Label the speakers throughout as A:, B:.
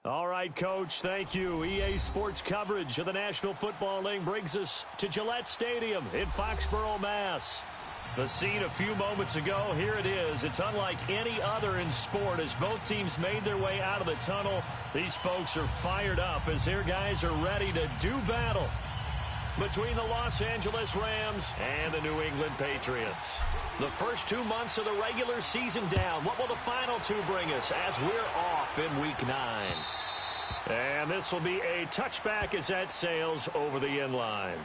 A: All right, Coach, thank you. EA Sports coverage of the National Football League brings us to Gillette Stadium in Foxborough, Mass. The scene a few moments ago, here it is. It's unlike any other in sport as both teams made their way out of the tunnel. These folks are fired up as their guys are ready to do battle between the Los Angeles Rams and the New England Patriots. The first 2 months of the regular season down. What will the final two bring us as we're off in Week 9? And this will be a touchback as that sails over the end line.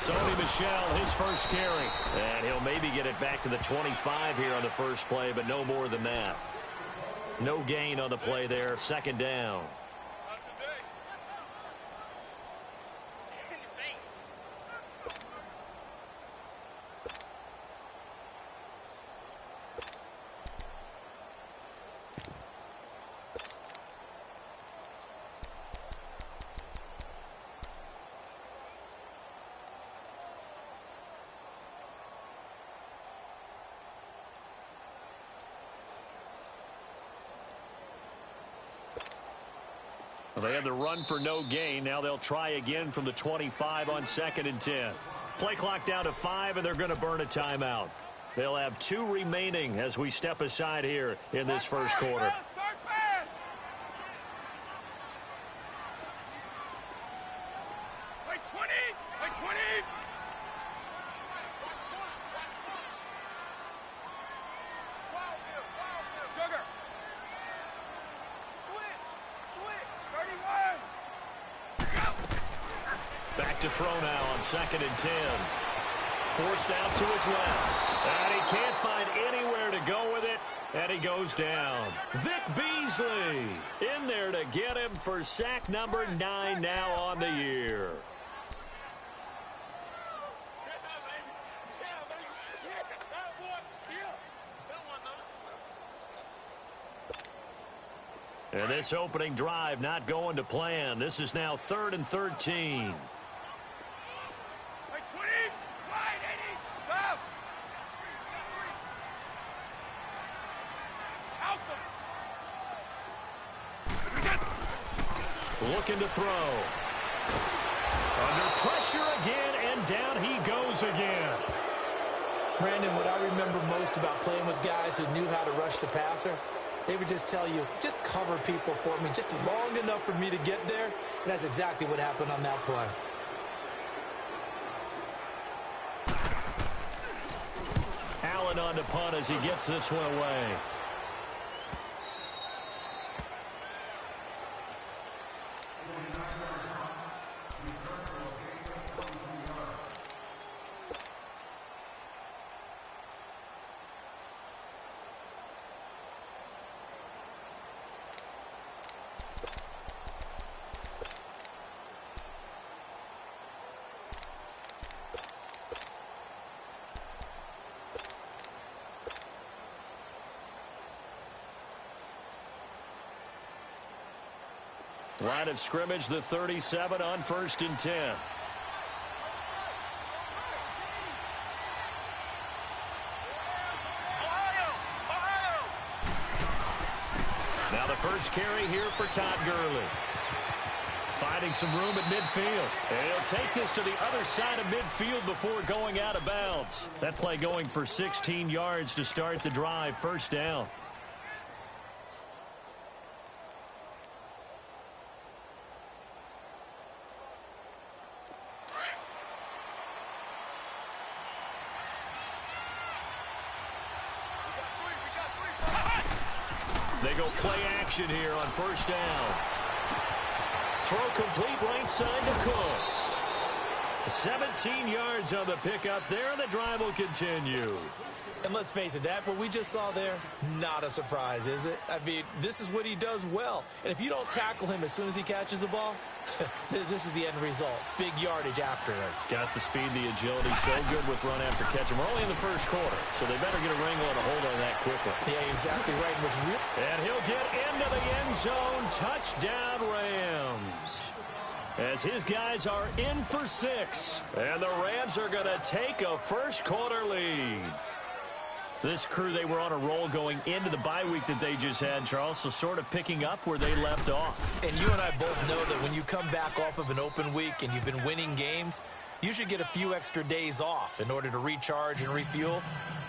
A: Sony Michel, his first carry. And he'll maybe get it back to the 25 here on the first play, but no more than that. No gain on the play there. Second down. They had the run for no gain. Now they'll try again from the 25 on 2nd and 10. Play clock down to 5, and they're going to burn a timeout. They'll have 2 remaining as we step aside here in this first quarter. To throw now on 2nd and 10. Forced out to his left. And he can't find anywhere to go with it. And he goes down. Vic Beasley in there to get him for sack number 9 now on the year. And this opening drive not going to plan. This is now 3rd and 13. Looking to throw. Under pressure again, and down he goes again.
B: Brandon, what I remember most about playing with guys who knew how to rush the passer, they would just tell you, just cover people for me, just long enough for me to get there. And that's exactly what happened on that play.
A: Allen on to punt as he gets this one away. Line of scrimmage, the 37 on 1st and 10. Now the first carry here for Todd Gurley. Finding some room at midfield. And he'll take this to the other side of midfield before going out of bounds. That play going for 16 yards to start the drive. First down. They go play action here on first down. Throw complete right side to Cooks. 17 yards on the pickup there, and the drive will continue.
B: And let's face it, that what we just saw there, not a surprise, is it? I mean, this is what he does well. And if you don't tackle him as soon as he catches the ball, this is the end result. Big yardage afterwards.
A: Got the speed, the agility, so good with run after catch. And we're only in the first quarter, so they better get a wrangle and a hold on that quickly.
B: Yeah, exactly right.
A: And he'll get into the end zone. Touchdown, Rams. As his guys are in for 6. And the Rams are going to take a first quarter lead. This crew, they were on a roll going into the bye week that they just had, Charles, so sort of picking up where they left off.
B: And you and I both know that when you come back off of an open week and you've been winning games, you should get a few extra days off in order to recharge and refuel.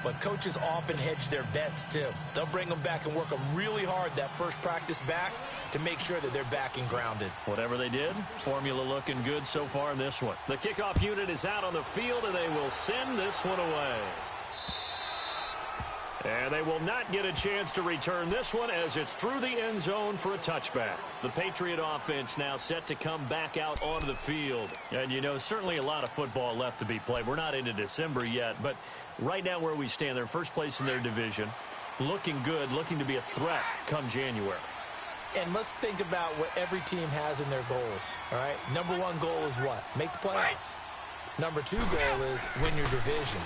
B: But coaches often hedge their bets, too. They'll bring them back and work them really hard that first practice back to make sure that they're back and grounded.
A: Whatever they did, formula looking good so far in this one. The kickoff unit is out on the field, and they will send this one away. And they will not get a chance to return this one as it's through the end zone for a touchback. The Patriot offense now set to come back out onto the field. And, you know, certainly a lot of football left to be played. We're not into December yet, but right now where we stand, they're first place in their division. Looking good, looking to be a threat come January.
B: And let's think about what every team has in their goals, all right? Number one goal is what? Make the playoffs. Number two goal is win your division.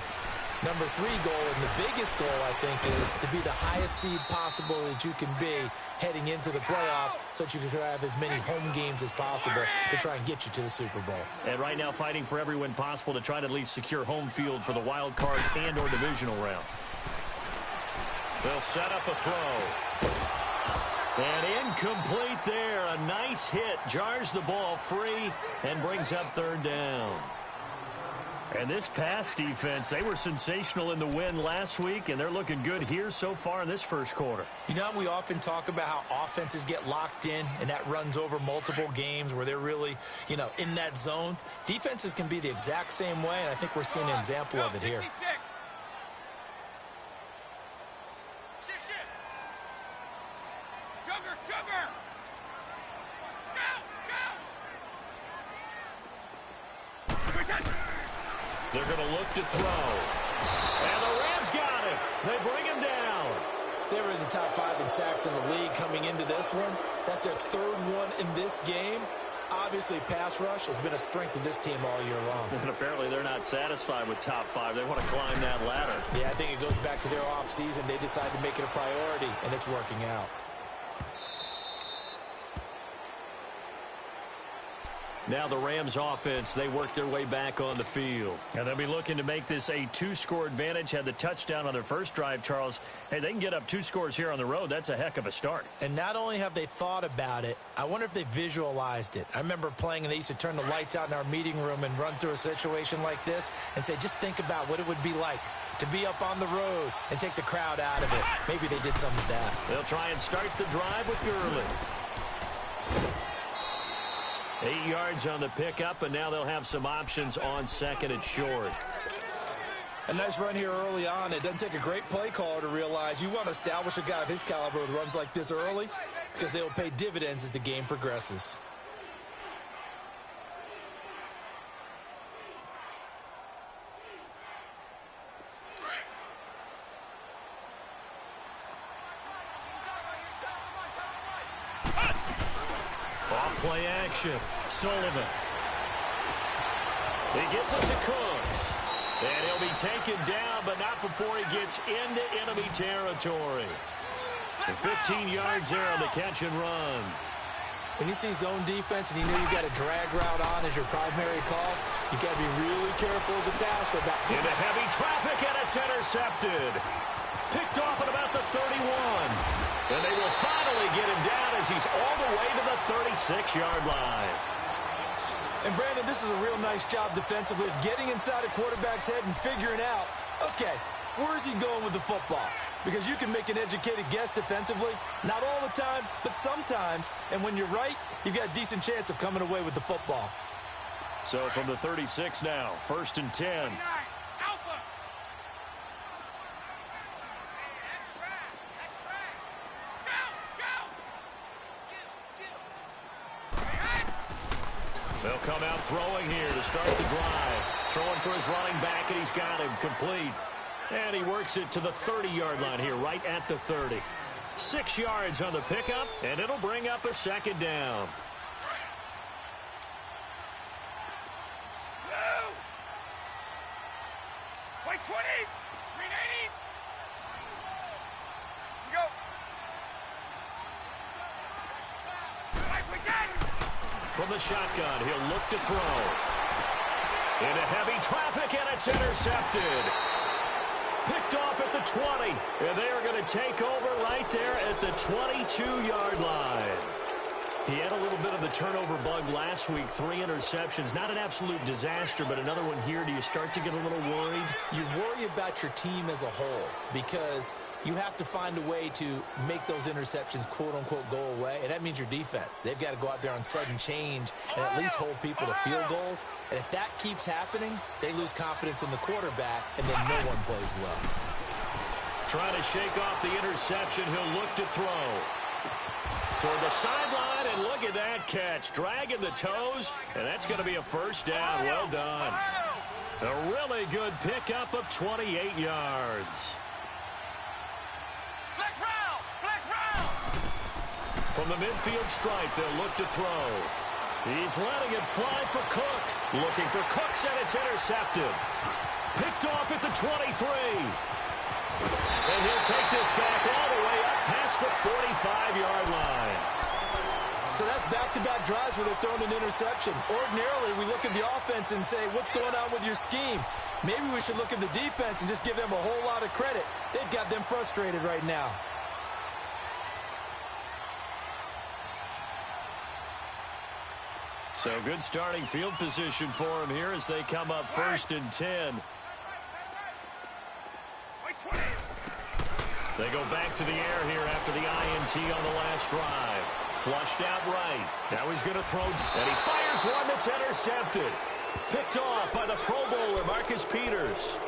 B: Number three goal, and the biggest goal, I think, is to be the highest seed possible that you can be heading into the playoffs so that you can have as many home games as possible to try and get you to the Super Bowl.
A: And right now fighting for every win possible to try to at least secure home field for the wild card and or divisional round. They'll set up a throw. And incomplete there. A nice hit. Jars the ball free and brings up third down. And this pass defense, they were sensational in the win last week, and they're looking good here so far in this first quarter.
B: You know, we often talk about how offenses get locked in, and that runs over multiple games where they're really, you know, in that zone. Defenses can be the exact same way, and I think we're seeing an example of it here.
A: They're going to look to throw. And the Rams got it. They bring him down.
B: They were in the top 5 in sacks in the league coming into this one. That's their third one in this game. Obviously, pass rush has been a strength of this team all year long.
A: And apparently they're not satisfied with top 5. They want to climb that ladder.
B: Yeah, I think it goes back to their offseason. They decided to make it a priority, and it's working out.
A: Now the Rams offense, they work their way back on the field. And they'll be looking to make this a 2-score advantage. Had the touchdown on their first drive, Charles. Hey, they can get up 2 scores here on the road. That's a heck of a start.
B: And not only have they thought about it, I wonder if they visualized it. I remember playing, and they used to turn the lights out in our meeting room and run through a situation like this and say, just think about what it would be like to be up on the road and take the crowd out of it. Maybe they did some of that.
A: They'll try and start the drive with Gurley. 8 yards on the pickup, and now they'll have some options on second and short.
B: A nice run here early on. It doesn't take a great play caller to realize you want to establish a guy of his caliber with runs like this early because they will pay dividends as the game progresses.
A: Play action. Sullivan. He gets it to Cooks. And he'll be taken down, but not before he gets into enemy territory. And 15 yards there on the catch and run.
B: When you see zone defense and you know you got a drag route on as your primary call, you got to be really careful as a passer about
A: into heavy traffic, and it's intercepted. Picked off at about the 31. And they will finally get him down as he's all the way to the 36-yard line.
B: And, Brandon, this is a real nice job defensively of getting inside a quarterback's head and figuring out, okay, where's he going with the football? Because you can make an educated guess defensively, not all the time, but sometimes. And when you're right, you've got a decent chance of coming away with the football.
A: So from the 36 now, 1st and 10. They'll come out throwing here to start the drive. Throwing for his running back, and he's got him complete. And he works it to the 30-yard line here, right at the 30. 6 yards on the pickup, and it'll bring up a 2nd down.
C: White 20! Green 80! Go!
A: From the shotgun, he'll look to throw. Into heavy traffic, and it's intercepted. Picked off at the 20, and they are going to take over right there at the 22-yard line. He had a little bit of the turnover bug last week, 3 interceptions. Not an absolute disaster, but another one here. Do you start to get a little worried?
B: You worry about your team as a whole because you have to find a way to make those interceptions, quote-unquote, go away, and that means your defense. They've got to go out there on sudden change and at least hold people to field goals. And if that keeps happening, they lose confidence in the quarterback, and then no one plays well.
A: Trying to shake off the interception. He'll look to throw. Toward the sideline, and look at that catch. Dragging the toes, and that's going to be a 1st down. Well done. A really good pickup of 28 yards.
C: Flex round! Flex round!
A: From the midfield stripe, they'll look to throw. He's letting it fly for Cooks. Looking for Cooks, and it's intercepted. Picked off at the 23. And he'll take this back all the way up past the 45-yard line.
B: So that's back-to-back drives where they're throwing an interception. Ordinarily, we look at the offense and say, what's going on with your scheme? Maybe we should look at the defense and just give them a whole lot of credit. They've got them frustrated right now.
A: So good starting field position for him here as they come up 1st and 10. They go back to the air here after the INT on the last drive. Flushed out right. Now he's going to throw, and he fires one that's intercepted. Picked off by the Pro Bowler, Marcus Peters.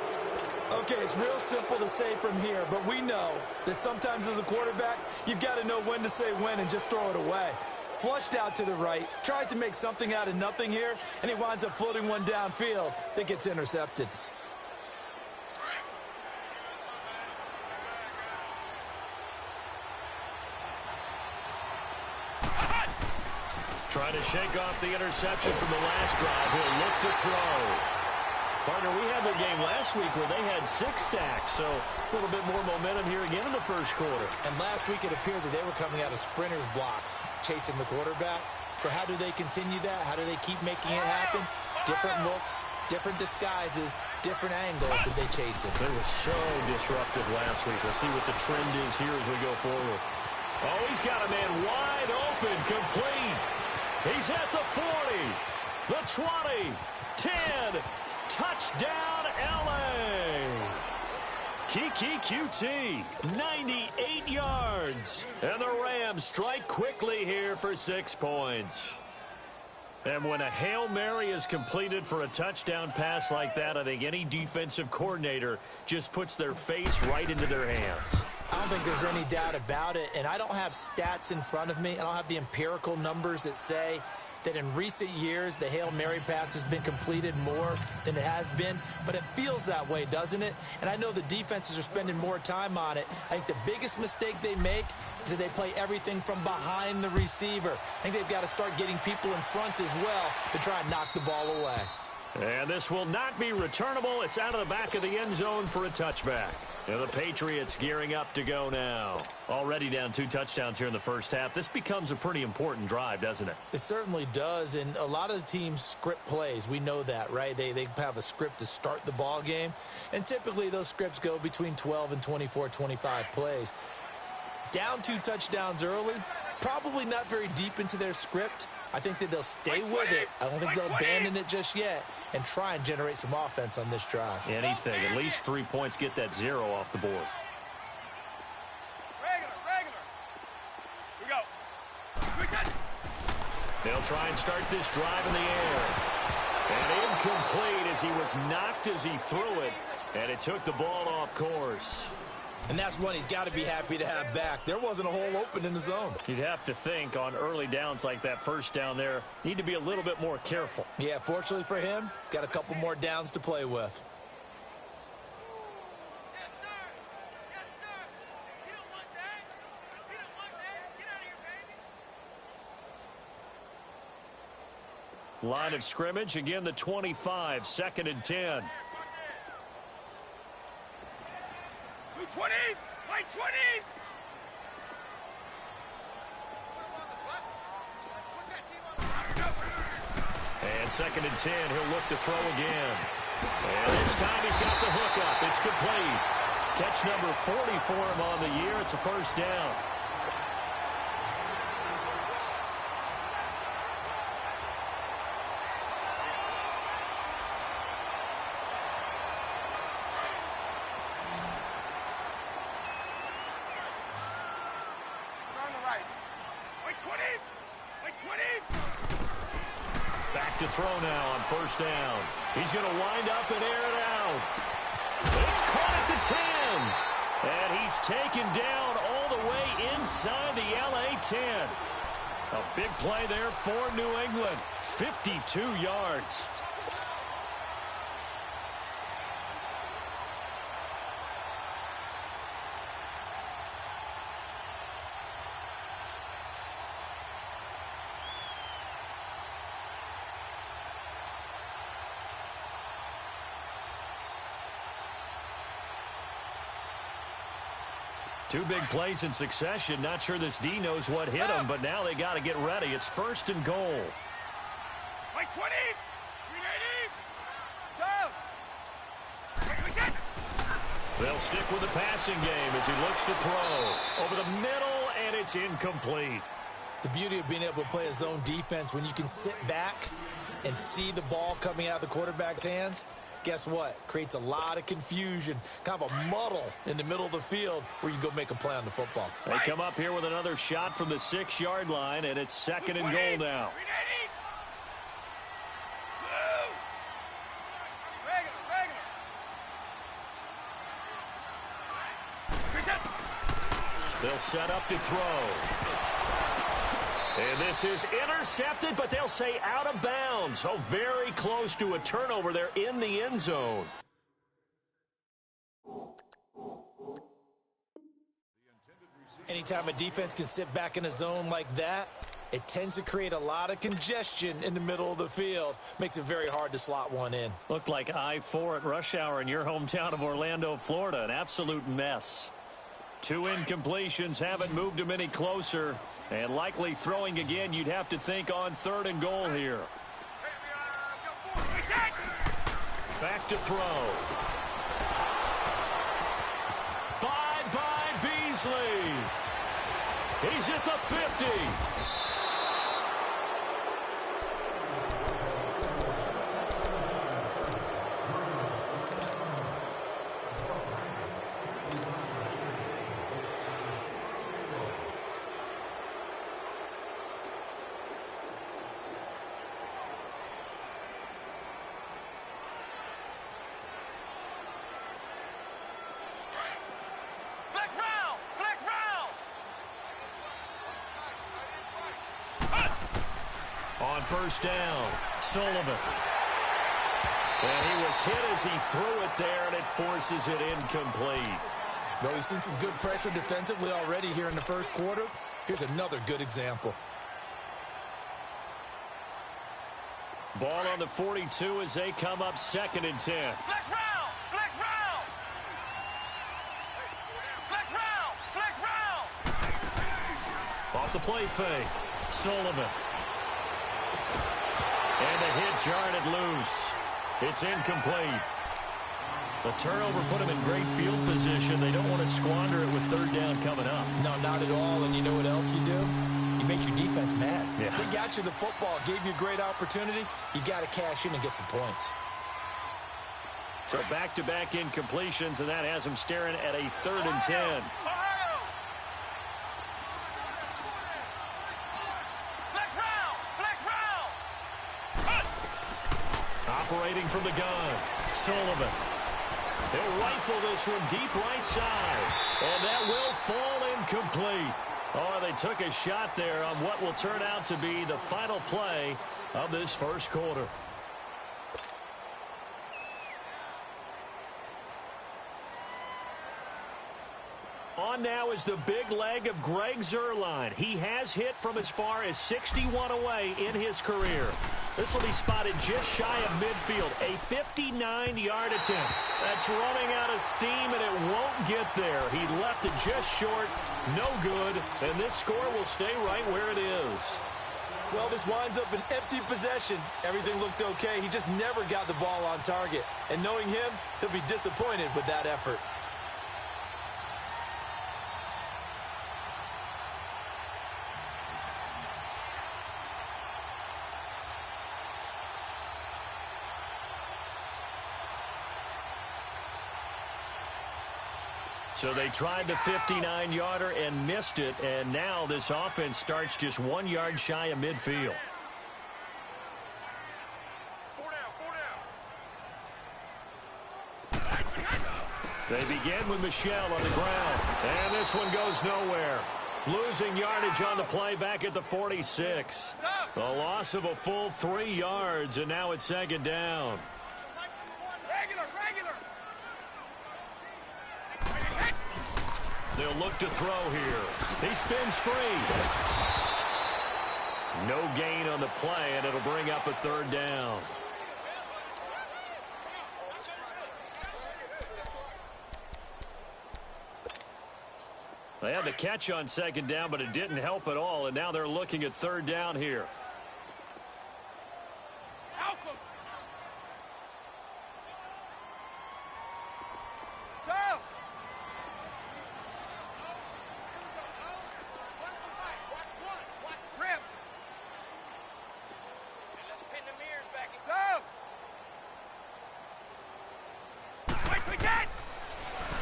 B: Okay, it's real simple to say from here, but we know that sometimes as a quarterback, you've got to know when to say when and just throw it away. Flushed out to the right, tries to make something out of nothing here, and he winds up floating one downfield that gets intercepted.
A: Trying to shake off the interception from the last drive. He'll look to throw. Partner, we had their game last week where they had 6 sacks, so a little bit more momentum here again in the 1st quarter.
B: And last week it appeared that they were coming out of sprinters blocks, chasing the quarterback. So how do they continue that? How do they keep making it happen? Different looks, different disguises, different angles that they chase it.
A: They were so disruptive last week. We'll see what the trend is here as we go forward. Oh, he's got a man wide open, complete. He's at the 40, the 20, 10, touchdown LA. Kiki QT, 98 yards. And the Rams strike quickly here for 6 points. And when a Hail Mary is completed for a touchdown pass like that, I think any defensive coordinator just puts their face right into their hands.
B: I don't think there's any doubt about it, and I don't have stats in front of me. I don't have the empirical numbers that say that in recent years the Hail Mary pass has been completed more than it has been, but it feels that way, doesn't it? And I know the defenses are spending more time on it. I think the biggest mistake they make is that they play everything from behind the receiver. I think they've got to start getting people in front as well to try and knock the ball away.
A: And this will not be returnable. It's out of the back of the end zone for a touchback. And the Patriots gearing up to go now. Already down 2 touchdowns here in the first half. This becomes a pretty important drive, doesn't it?
B: It certainly does, and a lot of the teams script plays. We know that, right? They have a script to start the ball game, and typically those scripts go between 12 and 24, 25 plays. Down 2 touchdowns early, probably not very deep into their script. I think that they'll stay with it. I don't think they'll abandon it just yet and try and generate some offense on this drive.
A: Anything. At least 3 points, get that 0 off the board.
C: Regular. Here we go.
A: They'll try and start this drive in the air. And incomplete as he was knocked as he threw it. And it took the ball off course.
B: And that's one he's got to be happy to have back. There wasn't a hole open in the zone.
A: You'd have to think on early downs like that first down there, need to be a little bit more careful.
B: Yeah, fortunately for him, got a couple more downs to play with.
A: Line of scrimmage, again the 25, 2nd and 10.
C: 20, right 20.
A: And 2nd and 10, he'll look to throw again. And this time he's got the hook up. It's complete. Catch number 40 for him on the year. It's a first down. Back to throw now on first down. He's going to wind up and air it out. It's caught at the 10. And he's taken down all the way inside the LA 10. A big play there for New England. 52 yards. Two big plays in succession. Not sure this D knows what hit him, but now they got to get ready. It's 1st and goal.
C: Right 20. 380.
A: They'll stick with the passing game as he looks to throw. Over the middle, and it's incomplete.
B: The beauty of being able to play a zone defense when you can sit back and see the ball coming out of the quarterback's hands. Guess what? Creates a lot of confusion, kind of a muddle in the middle of the field where you can go make a play on the football.
A: They come up here with another shot from the 6-yard line, and it's 2nd and goal now. They'll set up to throw. And this is intercepted, but they'll say out of bounds. So very close to a turnover there in the end zone.
B: Anytime a defense can sit back in a zone like that, it tends to create a lot of congestion in the middle of the field. Makes it very hard to slot one in.
A: Looked like I-4 at rush hour in your hometown of Orlando, Florida. An absolute mess. 2 incompletions haven't moved him any closer. And likely throwing again, you'd have to think on 3rd and goal here. Back to throw. Bye-bye, Beasley. He's at the 50. On first down, Sullivan. And he was hit as he threw it there, and it forces it incomplete.
B: Though we've seen some good pressure defensively already here in the first quarter, here's another good example.
A: Ball on the 42 as they come up 2nd and 10.
C: Flex round! Flex round!
A: off the play fake. Sullivan. And the hit jarred it loose. It's incomplete. The turnover put them in great field position. They don't want to squander it with third down coming up.
B: No, not at all. And you know what else you do? You make your defense mad.
A: Yeah.
B: They got you the football, gave you a great opportunity. You got to cash in and get some points.
A: So back-to-back incompletions, and that has them staring at a 3rd and 10. Operating from the gun, Sullivan. He'll rifle this one deep right side, and that will fall incomplete. Oh, they took a shot there on what will turn out to be the final play of this first quarter. On now is the big leg of Greg Zuerlein. He has hit from as far as 61 away in his career. This will be spotted just shy of midfield. A 59-yard attempt. That's running out of steam, and it won't get there. He left it just short. No good. And this score will stay right where it is.
B: Well, this winds up an empty possession. Everything looked okay. He just never got the ball on target. And knowing him, he'll be disappointed with that effort.
A: So they tried the 59-yarder and missed it, and now this offense starts just 1 yard shy of midfield. They begin with Michel on the ground, and this one goes nowhere. Losing yardage on the play back at the 46. A loss of a full 3 yards, and now it's 2nd down. They'll look to throw here. He spins free. No gain on the play, and it'll bring up a 3rd down. They had the catch on 2nd down, but it didn't help at all, and now they're looking at 3rd down here.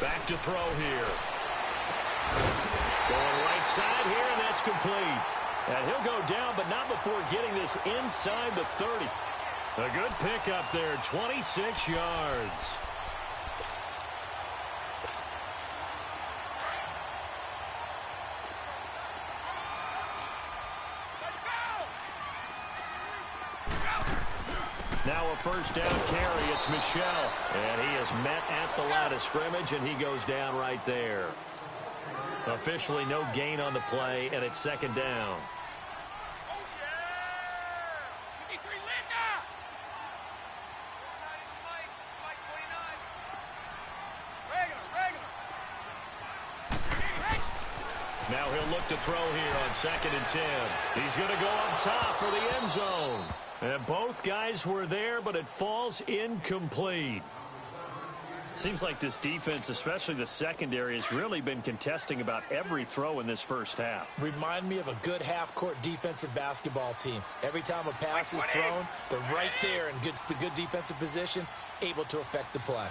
A: Back to throw here. Going right side here, and that's complete. And he'll go down, but not before getting this inside the 30. A good pickup there, 26 yards. Now a 1st down carry. It's Michel. And he is met at the line of scrimmage, and he goes down right there. Officially no gain on the play, and it's 2nd down. Now he'll look to throw here on 2nd and 10. He's going to go up top for the end zone. And both guys were there, but it falls incomplete. Seems like this defense, especially the secondary, has really been contesting about every throw in this first half.
B: Remind me of a good half-court defensive basketball team. Every time a pass is thrown, they're right there in good defensive position, able to affect the play.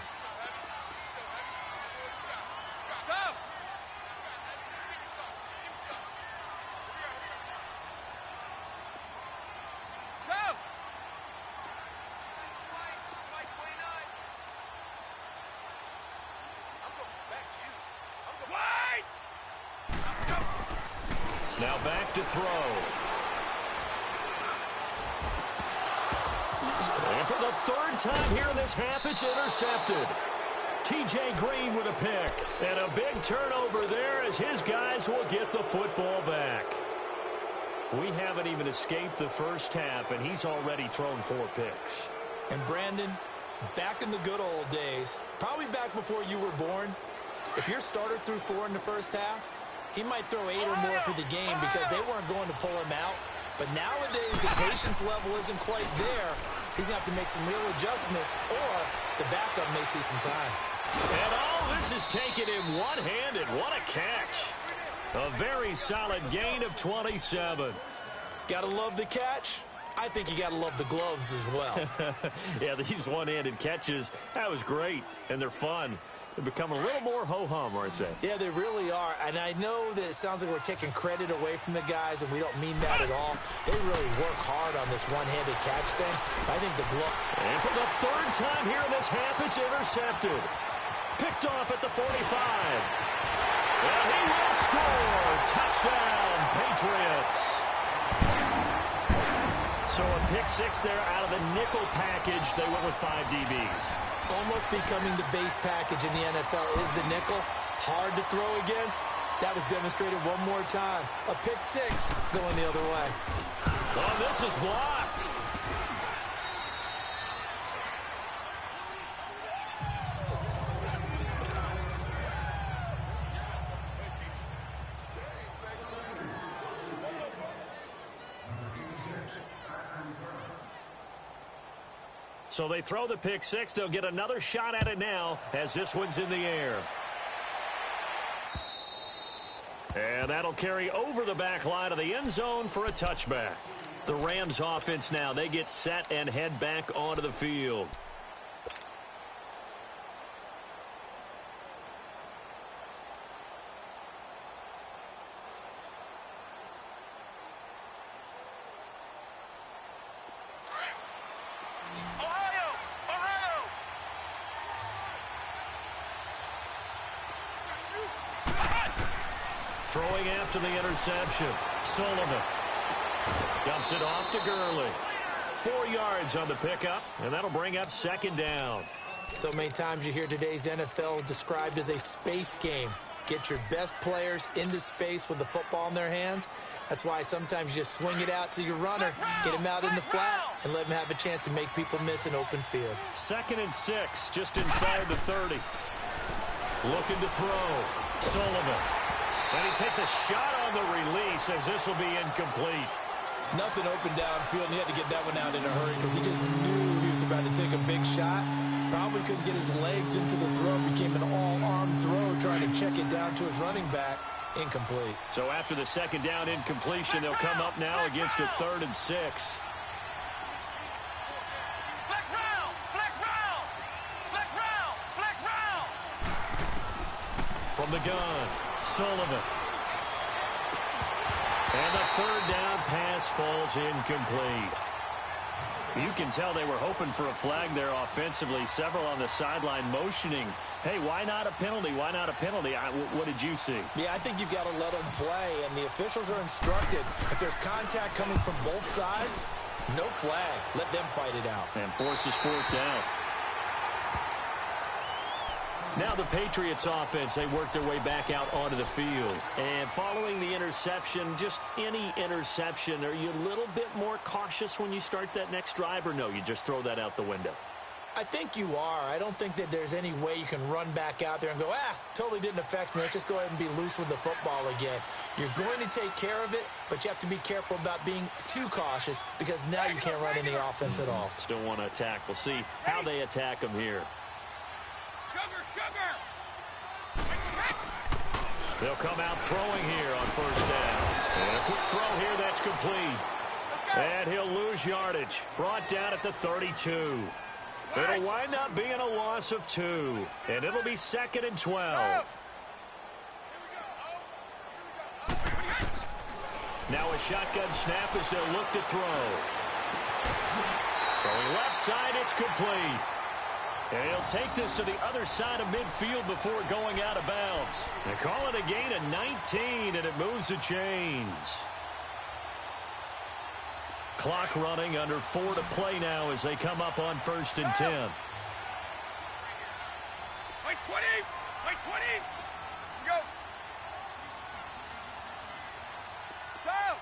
A: Now back to throw. And for the 3rd time here in this half, it's intercepted. T.J. Green with a pick. And a big turnover there as his guys will get the football back. We haven't even escaped the first half, and he's already thrown 4 picks.
B: And Brandon, back in the good old days, probably back before you were born, if your starter threw 4 in the first half, He might throw 8 or more for the game because they weren't going to pull him out. But nowadays, the patience level isn't quite there. He's going to have to make some real adjustments, or the backup may see some time.
A: And all this is taken in one-handed. What a catch. A very solid gain of 27.
B: Got to love the catch. I think you got to love the gloves as well.
A: Yeah, these one-handed catches, that was great, and they're fun. They become a little more ho-hum, aren't they?
B: Yeah, they really are. And I know that it sounds like we're taking credit away from the guys, and we don't mean that at all. They really work hard on this one-handed catch thing. I think the glove...
A: And for the third time here in this half, it's intercepted. Picked off at the 45. And he will score. Touchdown, Patriots. So a pick six there out of the nickel package. They went with 5 DBs.
B: Almost becoming the base package in the NFL is the nickel. Hard to throw against. That was demonstrated one more time. A pick six going the other way.
A: Oh, this is blocked. So they throw the pick six. They'll get another shot at it now as this one's in the air. And that'll carry over the back line of the end zone for a touchback. The Rams offense now, they get set and head back onto the field. Throwing after the interception. Sullivan dumps it off to Gurley. 4 yards on the pickup, and that'll bring up second down.
B: So many times you hear today's NFL described as a space game. Get your best players into space with the football in their hands. That's why sometimes you just swing it out to your runner, get him out in the flat, and let him have a chance to make people miss an open field.
A: 2nd and 6, just inside the 30. Looking to throw. Sullivan. And he takes a shot on the release as this will be incomplete.
B: Nothing open downfield, and he had to get that one out in a hurry because he just knew he was about to take a big shot. Probably couldn't get his legs into the throw. Became an all-arm throw, trying to check it down to his running back. Incomplete.
A: So after the second down incompletion, they'll come up now against a 3rd and 6. From the gun, Sullivan. And the 3rd down pass falls incomplete. You can tell they were hoping for a flag there offensively. Several on the sideline motioning. Hey, why not a penalty? Why not a penalty? What did you see?
B: Yeah, I think you've got to let them play, and the officials are instructed. If there's contact coming from both sides, no flag. Let them fight it out.
A: And forces 4th down. Now the Patriots offense, they work their way back out onto the field. And following the interception, just any interception, are you a little bit more cautious when you start that next drive, or no, you just throw that out the window?
B: I think you are. I don't think that there's any way you can run back out there and go, totally didn't affect me. Let's just go ahead and be loose with the football again. You're going to take care of it, but you have to be careful about being too cautious because now you can't run any offense at all.
A: Still want to attack. We'll see how they attack them here. They'll come out throwing here on 1st down. And a quick throw here that's complete. And he'll lose yardage. Brought down at the 32. It'll wind up being a loss of 2. And it'll be 2nd and 12. Now a shotgun snap as they'll look to throw. Throwing left side, it's complete. And he'll take this to the other side of midfield before going out of bounds. They call it a gain of 19, and it moves the chains. Clock running, under 4 to play now as they come up on 1st and 10.
C: Wait 20! Wait 20! Go! Stop!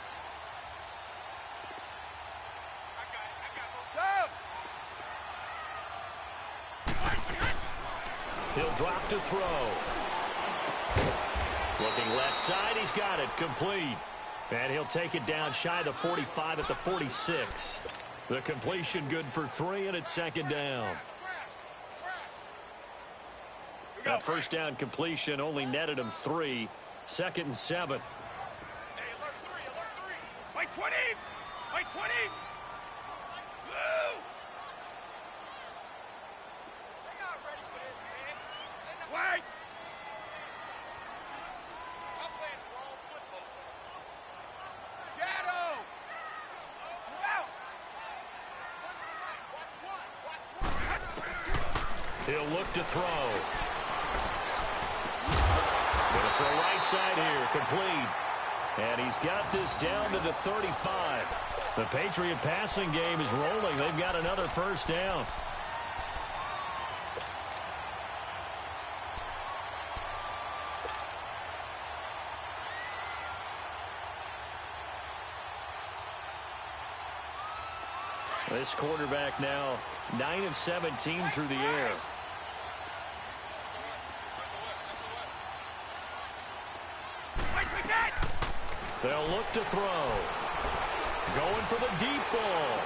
C: Stop!
A: He'll drop to throw. Looking Looking left side, he's got it, complete. And he'll take it down shy of the 45 at the 46. The completion good for 3, and it's second down. That first down completion only netted him 3. 2nd and 7.
C: Hey, alert 3, alert 3. Fight 20. Fight 20. Woo! They're not ready for this, man. Wait. I'm playing wrong football. Shadow. Move out. Watch one.
A: He'll look to throw. Going for a right side here, complete. And he's got this down to the 35. The Patriot passing game is rolling. They've got another first down. This quarterback now 9 of 17 through the air. They'll look to throw. Going for the deep ball.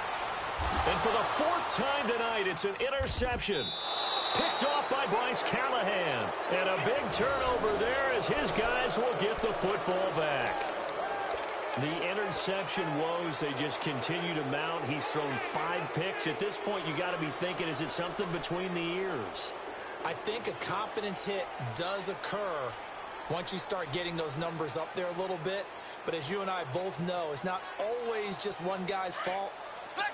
A: And for the 4th time tonight, it's an interception. Picked off by Bryce Callahan. And a big turnover there as his guys will get the football back. The interception woes, they just continue to mount. He's thrown 5 picks. At this point, you got to be thinking, is it something between the ears?
B: I think a confidence hit does occur once you start getting those numbers up there a little bit. But as you and I both know, it's not always just one guy's fault.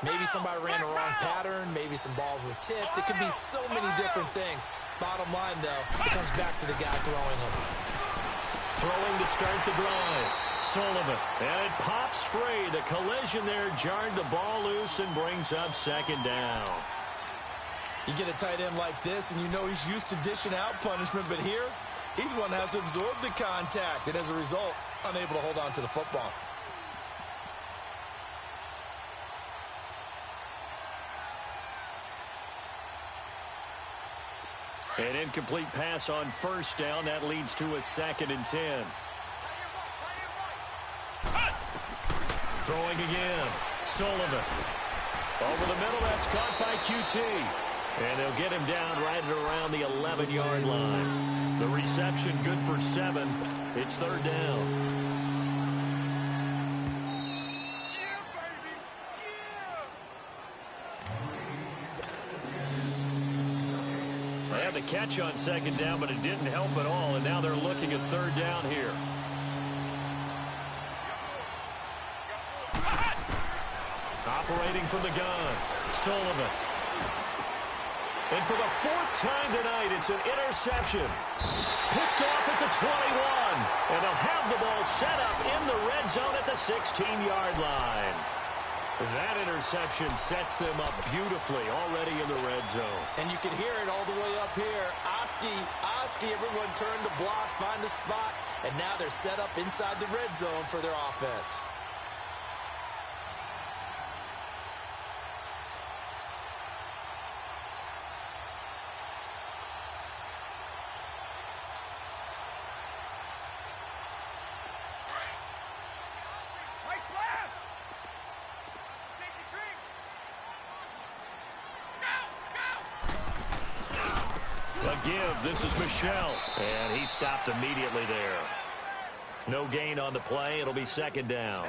B: Maybe somebody ran a wrong pattern. Maybe some balls were tipped. It could be so many different things. Bottom line, though, it comes back to the guy throwing them.
A: Throwing to start the drive. Sullivan. And it pops free. The collision there jarred the ball loose and brings up second down.
B: You get a tight end like this, and you know he's used to dishing out punishment. But here, he's one that has to absorb the contact. And as a result, unable to hold on to the football.
A: An incomplete pass on first down. That leads to a 2nd and 10. Throwing again. Sullivan. Over the middle, that's caught by QT. And they'll get him down right at around the 11-yard line. The reception good for 7. It's 3rd down. They had the catch on 2nd down, but it didn't help at all. And now they're looking at 3rd down here. Operating from the gun. Sullivan. And for the 4th time tonight, it's an interception. Picked off at the 21. And they'll have the ball set up in the red zone at the 16-yard line. That interception sets them up beautifully already in the red zone.
B: And you can hear it all the way up here. Oski, everyone turned to block, find a spot, and now they're set up inside the red zone for their offense.
A: Give. This is Michelle. And he stopped immediately there. No gain on the play. It'll be 2nd down.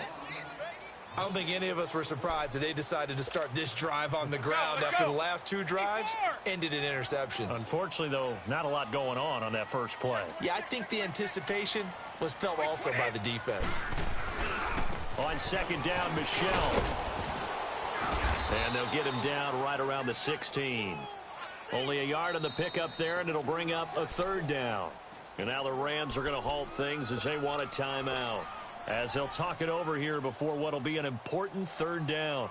B: I don't think any of us were surprised that they decided to start this drive on the ground after the last 2 drives ended in interceptions.
A: Unfortunately, though, not a lot going on that first play.
B: Yeah, I think the anticipation was felt also by the defense.
A: On 2nd down, Michelle. And they'll get him down right around the 16. Only a yard on the pickup there, and it'll bring up a 3rd down. And now the Rams are going to halt things as they want a timeout. As they'll talk it over here before what will be an important 3rd down.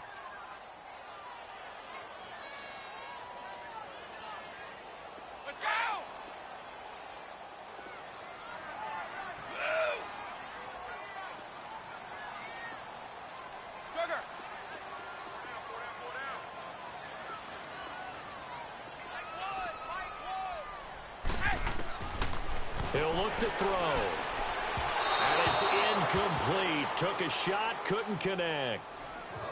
C: Let's go! Sugar!
A: He'll look to throw. It's incomplete. Took a shot, couldn't connect.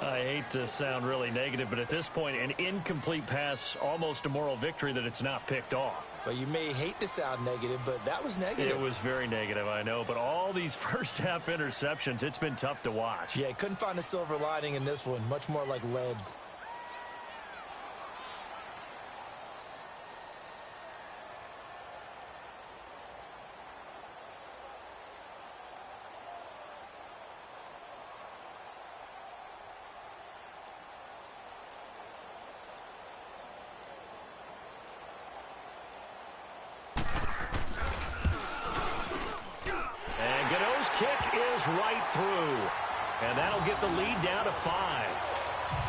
A: I hate to sound really negative, but at this point, an incomplete pass, almost a moral victory that it's not picked off.
B: Well, you may hate to sound negative, but that was negative.
A: It was very negative, I know. But all these first-half interceptions, it's been tough to watch.
B: Yeah, couldn't find a silver lining in this one. Much more like lead.
A: Kick is right through, and that'll get the lead down to 5.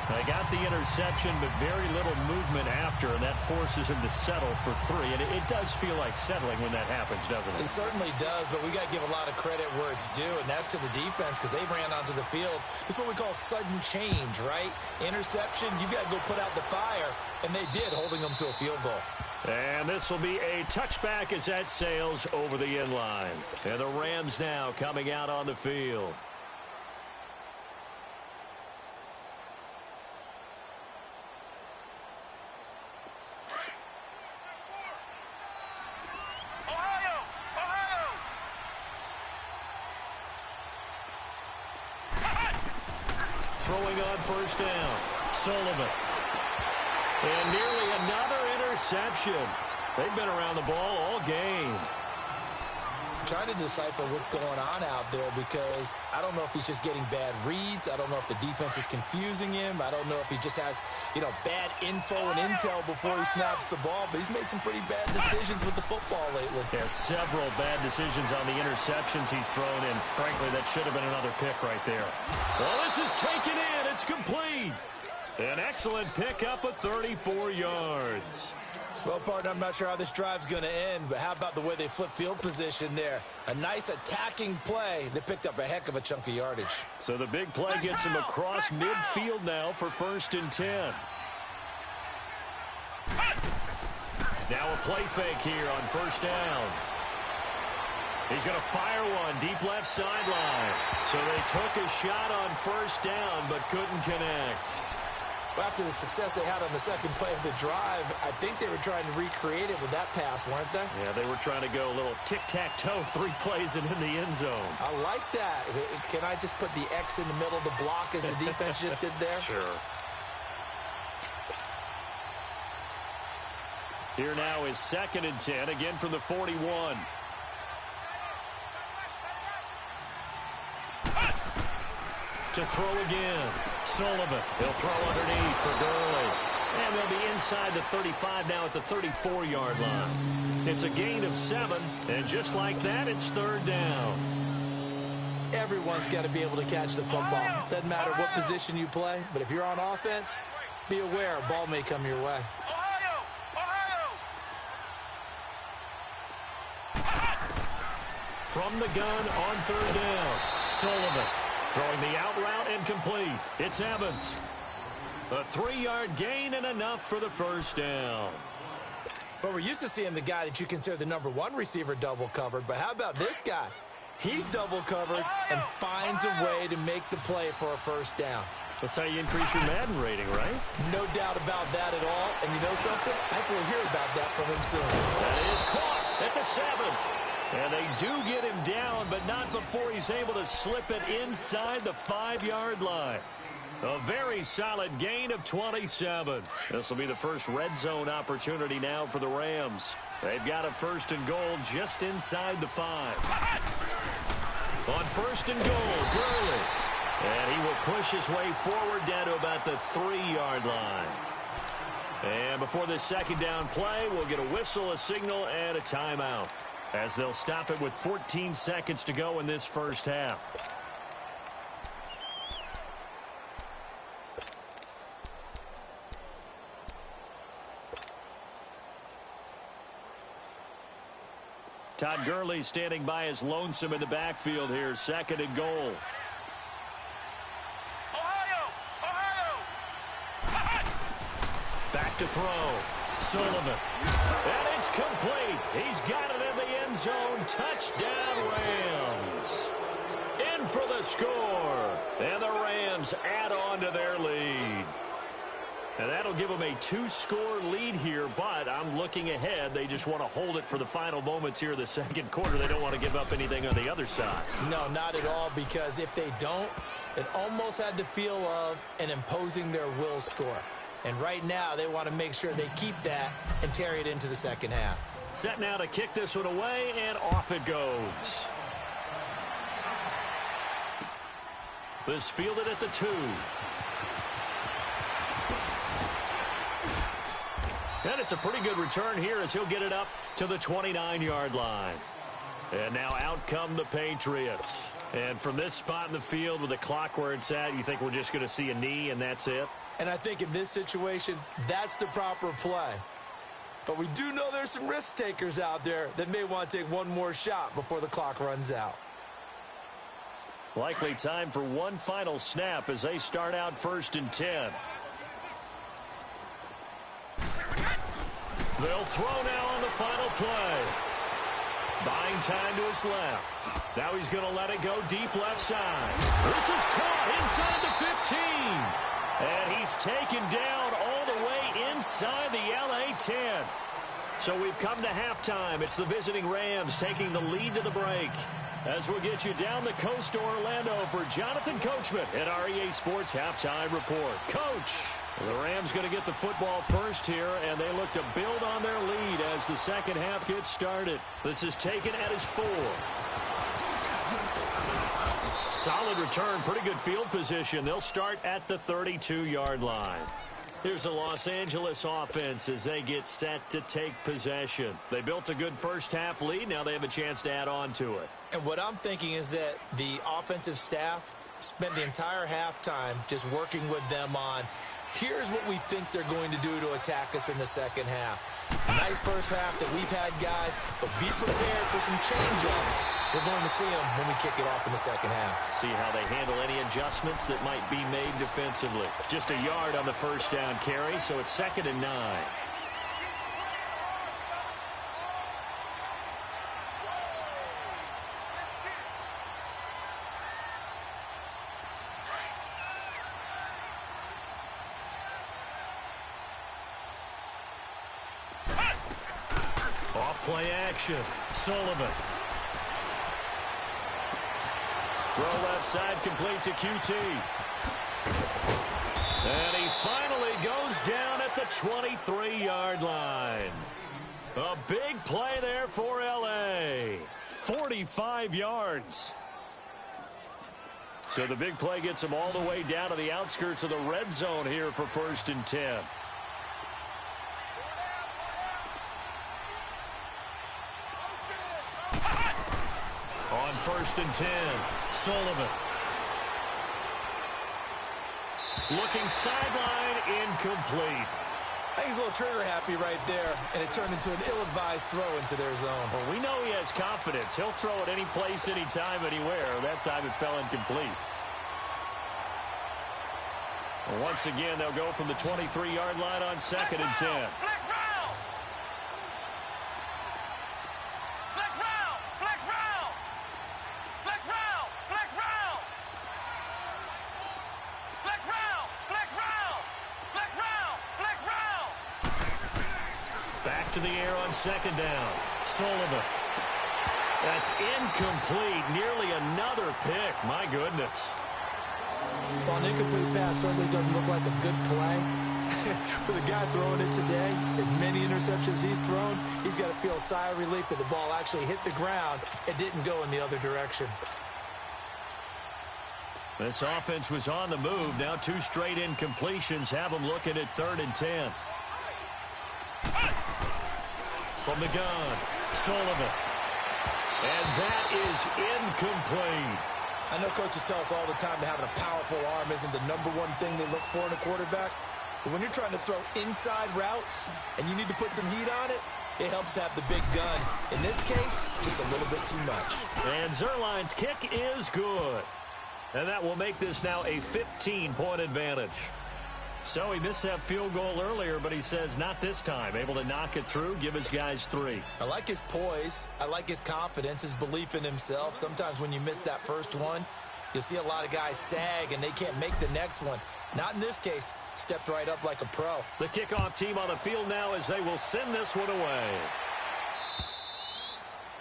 A: They got the interception, but very little movement after, and that forces him to settle for 3. And it does feel like settling when that happens, doesn't it?
B: It certainly does, but we got to give a lot of credit where it's due, and that's to the defense because they ran onto the field. It's what we call sudden change, right? Interception, you got to go put out the fire, and they did, holding them to a field goal.
A: And this will be a touchback as that sails over the end line. And the Rams now coming out on the field. Throwing on first down. Sullivan. And nearly another interception. They've been around the ball all game.
B: I'm trying to decipher what's going on out there because I don't know if he's just getting bad reads. I don't know if the defense is confusing him. I don't know if he just has, bad info and intel before he snaps the ball. But he's made some pretty bad decisions with the football lately.
A: Yeah, several bad decisions on the interceptions he's thrown in. Frankly, that should have been another pick right there. Well, this is taken in. It's complete. An excellent pickup of 34 yards.
B: Well, partner, I'm not sure how this drive's going to end, but how about the way they flip field position there? A nice attacking play that picked up a heck of a chunk of yardage.
A: So the big play gets him across midfield now for 1st and 10. Now a play fake here on first down. He's going to fire one deep left sideline. So they took a shot on first down but couldn't connect.
B: Well, after the success they had on the second play of the drive, I think they were trying to recreate it with that pass, weren't they?
A: Yeah, they were trying to go a little tic-tac-toe, 3 plays and in the end zone.
B: I like that. Can I just put the X in the middle of the block as the defense just did there?
A: Sure. Here now is 2nd and 10, again from the 41. To throw again. Sullivan. He'll throw underneath for Gurley. And they'll be inside the 35 now at the 34-yard line. It's a gain of 7, and just like that, it's 3rd down.
B: Everyone's got to be able to catch the football. Doesn't matter what position you play, but if you're on offense, be aware a ball may come your way.
A: From the gun on 3rd down. Sullivan. Throwing the out route incomplete. It's Evans. A 3-yard gain and enough for the 1st down.
B: But we're used to seeing the guy that you consider the #1 receiver double covered. But how about this guy? He's double covered and finds a way to make the play for a 1st down.
A: That's how you increase your Madden rating, right?
B: No doubt about that at all. And you know something? I think we'll hear about that from him soon.
A: That is caught at the 7. And they do get him down, but not before he's able to slip it inside the 5-yard line. A very solid gain of 27. This will be the first red zone opportunity now for the Rams. They've got a 1st and goal just inside the 5. On 1st and goal, Gurley. And he will push his way forward down to about the 3-yard line. And before this 2nd down play, we'll get a whistle, a signal, and a timeout, as they'll stop it with 14 seconds to go in this 1st half. Todd Gurley standing by as lonesome in the backfield here. 2nd and goal. Back to throw. Sullivan. And it's complete. He's got it in the end zone. Touchdown, Rams. in for the score. And the Rams add on to their lead. And that'll give them a 2-score lead here, but I'm looking ahead. They just want to hold it for the final moments here in the second quarter. They don't want to give up anything on the other side.
B: No, not at all, because if they don't, it almost had the feel of an imposing their will score. And right now, they want to make sure they keep that and carry it into the second half.
A: Set now to kick this one away, and off it goes. This fielded at the 2. And it's a pretty good return here as he'll get it up to the 29-yard line. And now out come the Patriots. And from this spot in the field with the clock where it's at, you think we're just going to see a knee and that's it?
B: And I think in this situation, that's the proper play. But we do know there's some risk takers out there that may want to take one more shot before the clock runs out.
A: Likely time for one final snap as they start out 1st and 10. They'll throw now on the final play. Buying time to his left. Now he's going to let it go deep left side. This is caught inside the 15. And he's taken down all the way inside the LA 10. So we've come to halftime. It's the visiting Rams taking the lead to the break. As we'll get you down the coast to Orlando for Jonathan Coachman at our EA Sports Halftime Report. Coach, the Rams going to get the football first here, and they look to build on their lead as the second half gets started. This is taken at his 4. Solid return, pretty good field position. They'll start at the 32-yard line. Here's the Los Angeles offense as they get set to take possession. They built a good first half lead. Now they have a chance to add on to it.
B: And what I'm thinking is that the offensive staff spent the entire halftime just working with them on, here's what we think they're going to do to attack us in the second half. Nice first half that we've had, guys, but be prepared for some change-ups. We're going to see them when we kick it off in the second half.
A: See how they handle any adjustments that might be made defensively. Just a yard on the first down carry, so it's 2nd and 9. Play action. Sullivan. Throw left side complete to QT. And he finally goes down at the 23-yard line. A big play there for LA. 45 yards. So the big play gets him all the way down to the outskirts of the red zone here for 1st and 10. On 1st and 10, Sullivan. Looking sideline, incomplete.
B: I think he's a little trigger happy right there, and it turned into an ill-advised throw into their zone.
A: Well, we know he has confidence. He'll throw it any place, anytime, anywhere. That time it fell incomplete. Well, once again, they'll go from the 23-yard line on 2nd and 10. To the air on 2nd down. Sullivan. That's incomplete. Nearly another pick. My goodness.
B: Well, an incomplete pass certainly doesn't look like a good play. For the guy throwing it today, as many interceptions he's thrown, he's got to feel a sigh of relief that the ball actually hit the ground and didn't go in the other direction.
A: This offense was on the move. Now 2 straight incompletions have them looking at 3rd and 10. From the gun, Sullivan. And that is incomplete.
B: I know coaches tell us all the time that having a powerful arm isn't the #1 thing they look for in a quarterback. But when you're trying to throw inside routes and you need to put some heat on it, it helps to have the big gun. In this case, just a little bit too much.
A: And Zuerlein's kick is good. And that will make this now a 15-point advantage. So he missed that field goal earlier, but he says not this time. Able to knock it through, give his guys 3.
B: I like his poise. I like his confidence, his belief in himself. Sometimes when you miss that first one, You'll see a lot of guys sag, and they can't make the next one. Not in this case. Stepped right up like a pro.
A: The kickoff team on the field now as they will send this one away.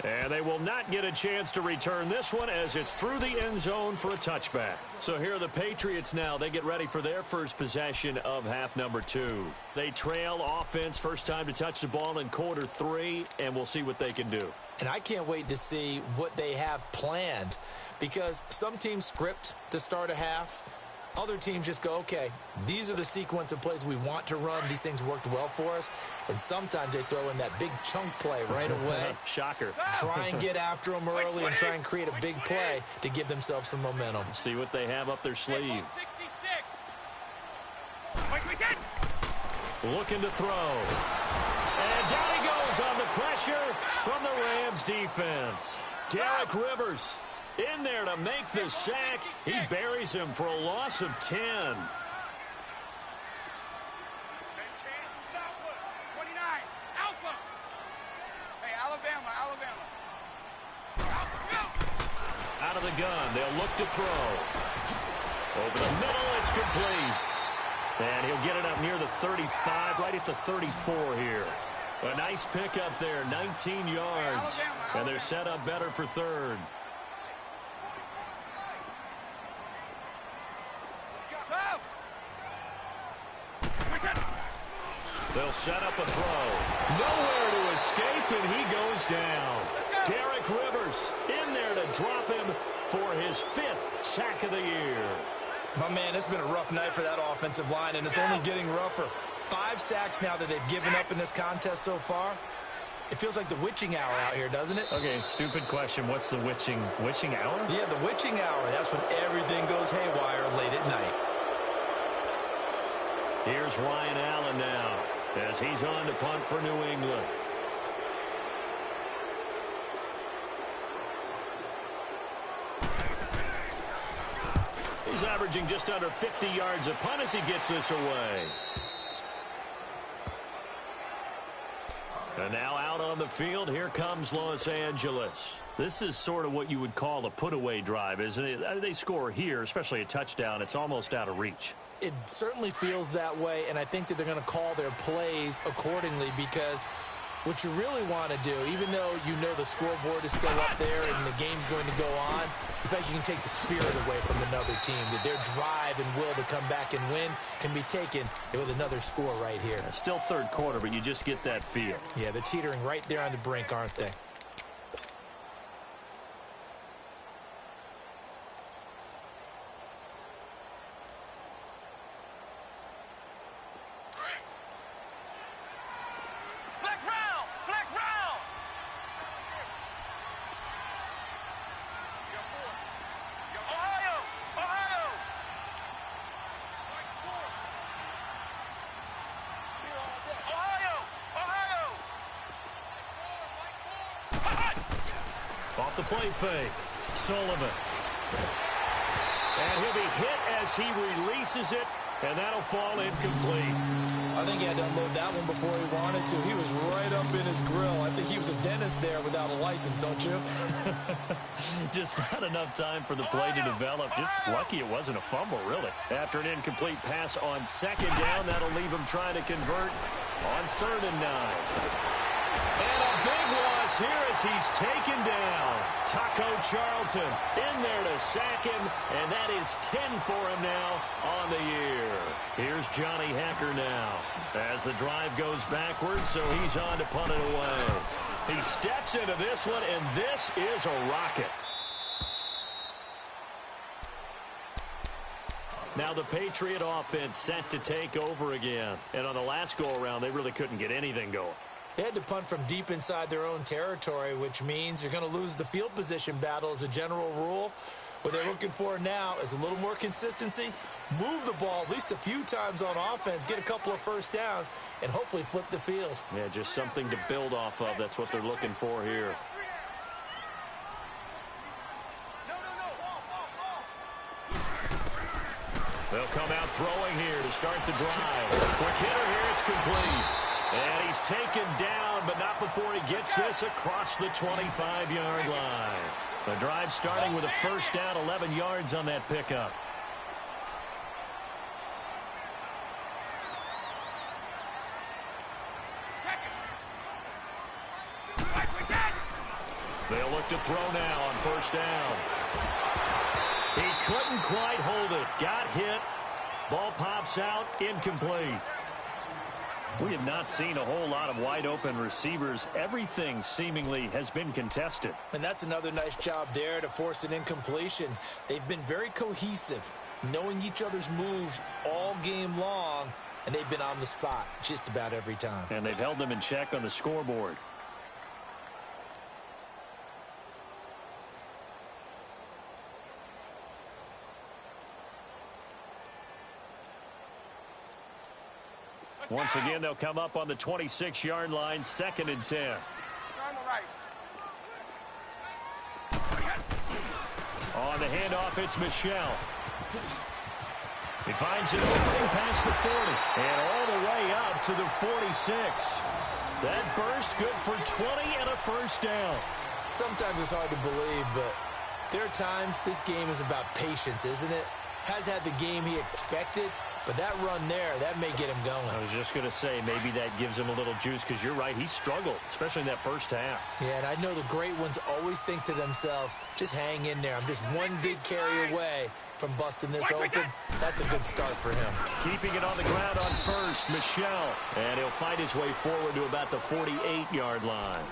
A: And they will not get a chance to return this one as it's through the end zone for a touchback. So here are the Patriots now. They get ready for their first possession of half number 2. They trail offense, first time to touch the ball in quarter 3, and we'll see what they can do.
B: And I can't wait to see what they have planned, because some teams script to start a half. Other teams just go, okay, these are the sequence of plays we want to run. These things worked well for us. And sometimes they throw in that big chunk play right away.
A: Shocker.
B: Try and get after them early and try and create a big play to give themselves some momentum.
A: See what they have up their sleeve. Looking to throw. And down he goes on the pressure from the Rams defense. Derek Rivers in there to make the sack. He buries him for a loss of 10.
C: 29, Alpha. Hey, Alabama.
A: Out of the gun, they'll look to throw. Over the middle, it's complete. And he'll get it up near the 35, right at the 34 here. A nice pickup there, 19 yards. And they're set up better for third. They'll set up a throw. Nowhere to escape, and he goes down. Derek Rivers in there to drop him for his 5th sack of the year.
B: My man, it's been a rough night for that offensive line, and it's only getting rougher. 5 sacks now that they've given up in this contest so far. It feels like the witching hour out here, doesn't it?
A: Okay, stupid question. What's the witching hour?
B: Yeah, the witching hour. That's when everything goes haywire late at night.
A: Here's Ryan Allen now as he's on to punt for New England. He's averaging just under 50 yards a punt as he gets this away. And now out on the field, here comes Los Angeles. This is sort of what you would call a put-away drive, isn't it? They score here, especially a touchdown. It's almost out of reach.
B: It certainly feels that way, and I think that they're going to call their plays accordingly, because what you really want to do, even though you know the scoreboard is still up there and the game's going to go on, in fact, you can take the spirit away from another team, that their drive and will to come back and win can be taken with another score right here.
A: Still third quarter, but you just get that feel.
B: Yeah, they're teetering right there on the brink, aren't they?
A: Off the play fake, Sullivan. And he'll be hit as he releases it, and that'll fall incomplete.
B: I think he had to unload that one before he wanted to. He was right up in his grill. I think he was a dentist there without a license, don't you?
A: Just not enough time for the play to develop. Just lucky it wasn't a fumble, really. After an incomplete pass on second down, that'll leave him trying to convert on 3rd and 9. And a big loss here as he's taken down. Taco Charlton in there to sack him, and that is 10 for him now on the year. Here's Johnny Hecker now as the drive goes backwards, so he's on to punt it away. He steps into this one, and this is a rocket. Now the Patriot offense set to take over again. And on the last go-around, they really couldn't get anything going.
B: They had to punt from deep inside their own territory, which means you're going to lose the field position battle as a general rule. What they're looking for now is a little more consistency, move the ball at least a few times on offense, get a couple of first downs, and hopefully flip the field.
A: Yeah, just something to build off of. That's what they're looking for here. They'll come out throwing here to start the drive. Quick hitter here, it's complete. And he's taken down, but not before he gets this across the 25-yard line. The drive starting with a first down, 11 yards on that pickup. They'll look to throw now on first down. He couldn't quite hold it. Got hit. Ball pops out, incomplete. We have not seen a whole lot of wide-open receivers. Everything seemingly has been contested.
B: And that's another nice job there to force an incompletion. They've been very cohesive, knowing each other's moves all game long, and they've been on the spot just about every time.
A: And they've held them in check on the scoreboard. Once again, they'll come up on the 26-yard line, 2nd and 10. On the handoff, it's Michelle. He finds it opening past the 40 and all the way up to the 46. That burst good for 20 and a first down.
B: Sometimes it's hard to believe, but there are times this game is about patience, isn't it? Has had the game he expected, but that run there, that may get him going.
A: I was just going to say, maybe that gives him a little juice, because you're right, he struggled, especially in that first half.
B: Yeah, and I know the great ones always think to themselves, just hang in there. I'm just one big carry away from busting this open. That's a good start for him.
A: Keeping it on the ground on first, Michelle. And he'll fight his way forward to about the 48-yard line.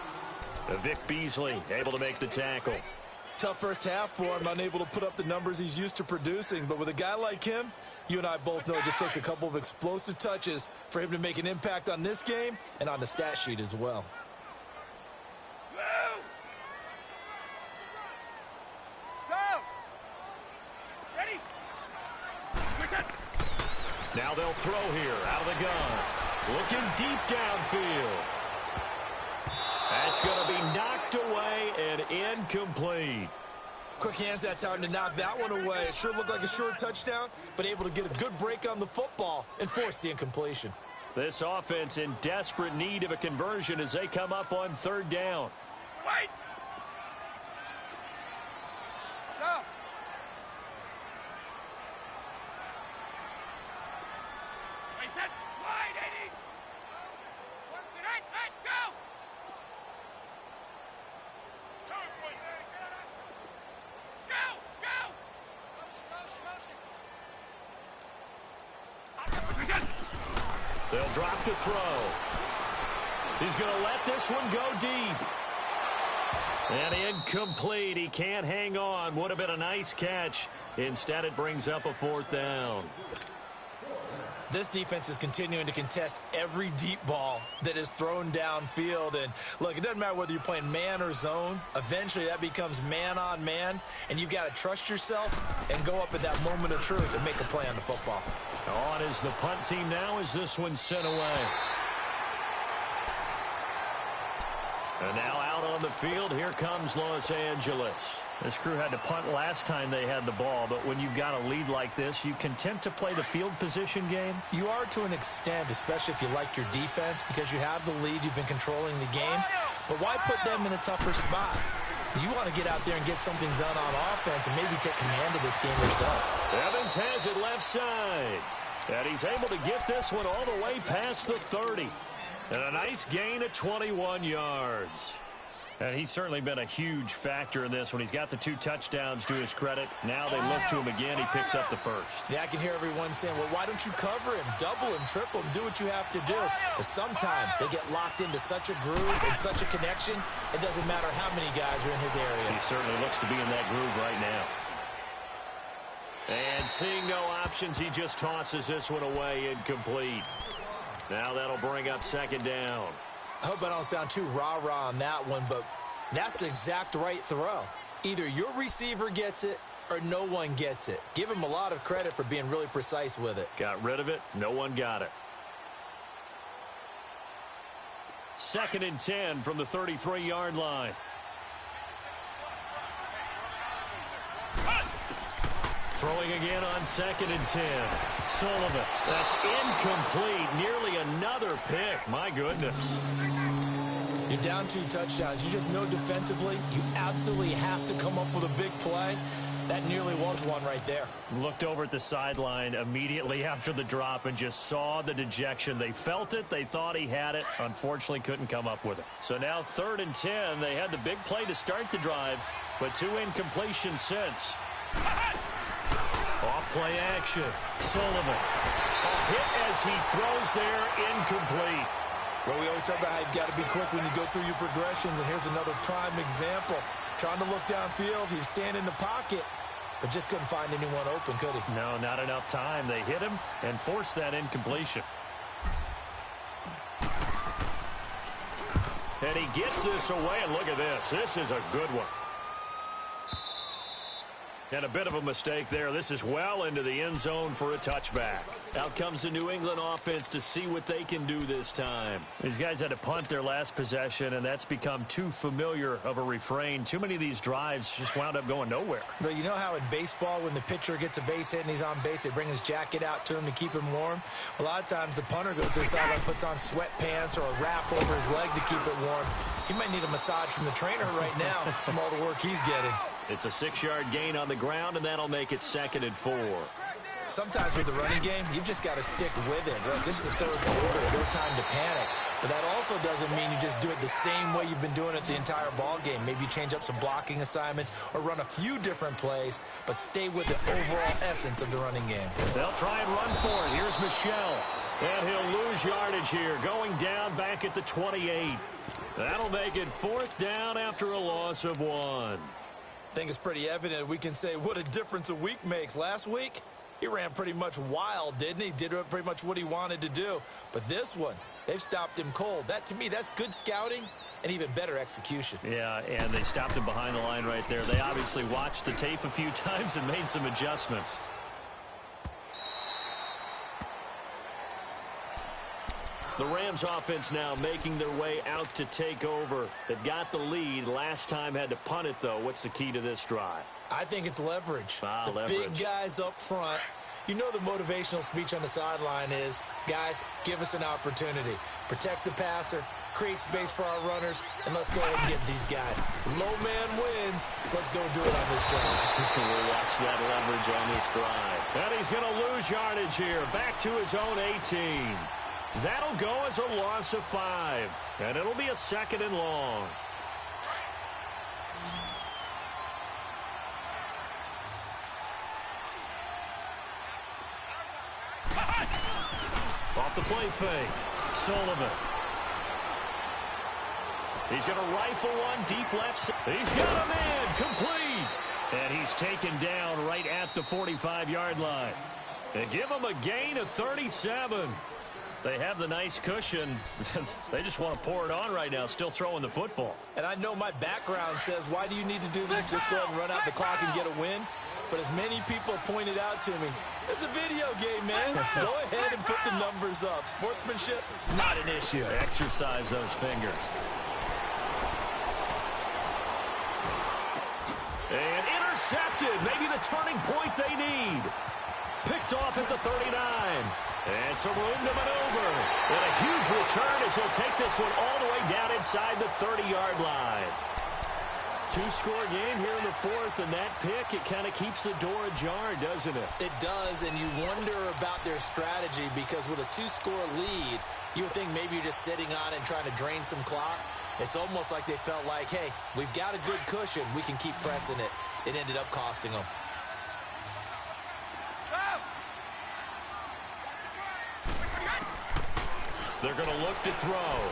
A: Vic Beasley able to make the tackle.
B: Tough first half for him, unable to put up the numbers he's used to producing. But with a guy like him, you and I both know it just takes a couple of explosive touches for him to make an impact on this game and on the stat sheet as well.
A: Now they'll throw here out of the gun. Looking deep downfield. That's going to be knocked away and incomplete.
B: Quick hands that time to knock that one away. It sure looked like a short touchdown, but able to get a good break on the football and force the incompletion.
A: This offense in desperate need of a conversion as they come up on 3rd down.
C: Wait! Stop! Wait, set! Wide, 80! Go!
A: They'll drop to throw. He's going to let this one go deep. And incomplete. He can't hang on. Would have been a nice catch. Instead, it brings up a 4th down.
B: This defense is continuing to contest every deep ball that is thrown downfield. And, look, it doesn't matter whether you're playing man or zone. Eventually, that becomes man-on-man, and you've got to trust yourself and go up at that moment of truth and make a play on the football.
A: On is the punt team now as this one's sent away. And now out on the field, here comes Los Angeles. This crew had to punt last time they had the ball, but when you've got a lead like this, you content to play the field position game?
B: You are to an extent, especially if you like your defense, because you have the lead, you've been controlling the game. But why put them in a tougher spot? You want to get out there and get something done on offense and maybe take command of this game yourself.
A: Evans has it left side. And he's able to get this one all the way past the 30. And a nice gain of 21 yards. And he's certainly been a huge factor in this when he's got the 2 touchdowns to his credit. Now they look to him again. He picks up the first.
B: Yeah, I can hear everyone saying, well, why don't you cover him, double him, triple him, do what you have to do. But sometimes they get locked into such a groove and such a connection, it doesn't matter how many guys are in his area.
A: He certainly looks to be in that groove right now. And seeing no options, he just tosses this one away, incomplete. Now that'll bring up 2nd down.
B: I hope I don't sound too rah-rah on that one, but that's the exact right throw. Either your receiver gets it or no one gets it. Give him a lot of credit for being really precise with it.
A: Got rid of it. No one got it. 2nd and 10 from the 33-yard line. Throwing again on 2nd and 10. Sullivan. That's incomplete. Nearly another pick. My goodness.
B: You're down 2 touchdowns. You just know defensively you absolutely have to come up with a big play. That nearly was one right there.
A: Looked over at the sideline immediately after the drop and just saw the dejection. They felt it. They thought he had it. Unfortunately, couldn't come up with it. So now 3rd and 10. They had the big play to start the drive, but 2 incompletions since. Off play action. Sullivan. A hit as he throws there, incomplete.
B: Well, we always talk about how you've got to be quick when you go through your progressions, and here's another prime example. Trying to look downfield, he was standing in the pocket, but just couldn't find anyone open, could he?
A: No, not enough time. They hit him and forced that incompletion. And he gets this away, and look at this. This is a good one. And a bit of a mistake there. This is well into the end zone for a touchback. Out comes the New England offense to see what they can do this time. These guys had to punt their last possession, and that's become too familiar of a refrain. Too many of these drives just wound up going nowhere.
B: But you know how in baseball, when the pitcher gets a base hit and he's on base, they bring his jacket out to him to keep him warm? A lot of times the punter goes to the sideline, puts on sweatpants or a wrap over his leg to keep it warm. He might need a massage from the trainer right now from all the work he's getting.
A: It's a 6-yard gain on the ground, and that'll make it 2nd and 4.
B: Sometimes with the running game, you've just got to stick with it. Look, this is the 3rd quarter. No time to panic. But that also doesn't mean you just do it the same way you've been doing it the entire ball game. Maybe you change up some blocking assignments or run a few different plays, but stay with the overall essence of the running game.
A: They'll try and run for it. Here's Michel. And he'll lose yardage here, going down back at the 28. That'll make it 4th down after a loss of 1.
B: I think it's pretty evident we can say what a difference a week makes. Last week, he ran pretty much wild, didn't he? Did pretty much what he wanted to do. But this one, they've stopped him cold. That, to me, that's good scouting and even better execution.
A: Yeah, and they stopped him behind the line right there. They obviously watched the tape a few times and made some adjustments. The Rams offense now making their way out to take over. They've got the lead. Last time had to punt it, though. What's the key to this drive?
B: I think it's leverage.
A: Leverage.
B: Big guys up front. You know the motivational speech on the sideline is, guys, give us an opportunity. Protect the passer, create space for our runners, and let's go ahead and get these guys. Low man wins. Let's go do it on this drive.
A: We'll watch that leverage on this drive. And he's going to lose yardage here. Back to his own 18. That'll go as a loss of 5. And it'll be a 2nd and long. Off the play fake. Sullivan. He's going to rifle one deep left. He's got a man. Complete. And he's taken down right at the 45-yard line. And give him a gain of 37. They have the nice cushion. They just want to pour it on right now, still throwing the football.
B: And I know my background says, why do you need to do this? Just go ahead and run out the clock and get a win. But as many people pointed out to me, it's a video game, man. Go ahead and put the numbers up. Sportsmanship, not an issue.
A: Exercise those fingers. And intercepted. Maybe the turning point they need. Picked off at the 39. And some room to maneuver. And a huge return as he'll take this one all the way down inside the 30-yard line. 2-score game here in the 4th, and that pick, it kind of keeps the door ajar, doesn't it?
B: It does, and you wonder about their strategy because with a 2-score lead, you would think maybe you're just sitting on it and trying to drain some clock. It's almost like they felt like, hey, we've got a good cushion. We can keep pressing it. It ended up costing them.
A: They're going to look to throw.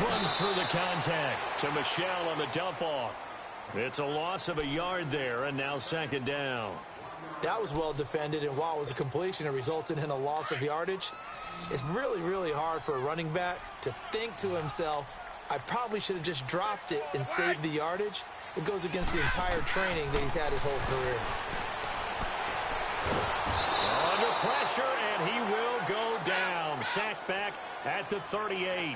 A: Runs through the contact to Michel on the dump-off. It's a loss of a yard there, and now 2nd down.
B: That was well defended, and while it was a completion, it resulted in a loss of yardage. It's really, really hard for a running back to think to himself, I probably should have just dropped it and saved the yardage. It goes against the entire training that he's had his whole career.
A: Under pressure, and he will go down. Sacked back at the 38.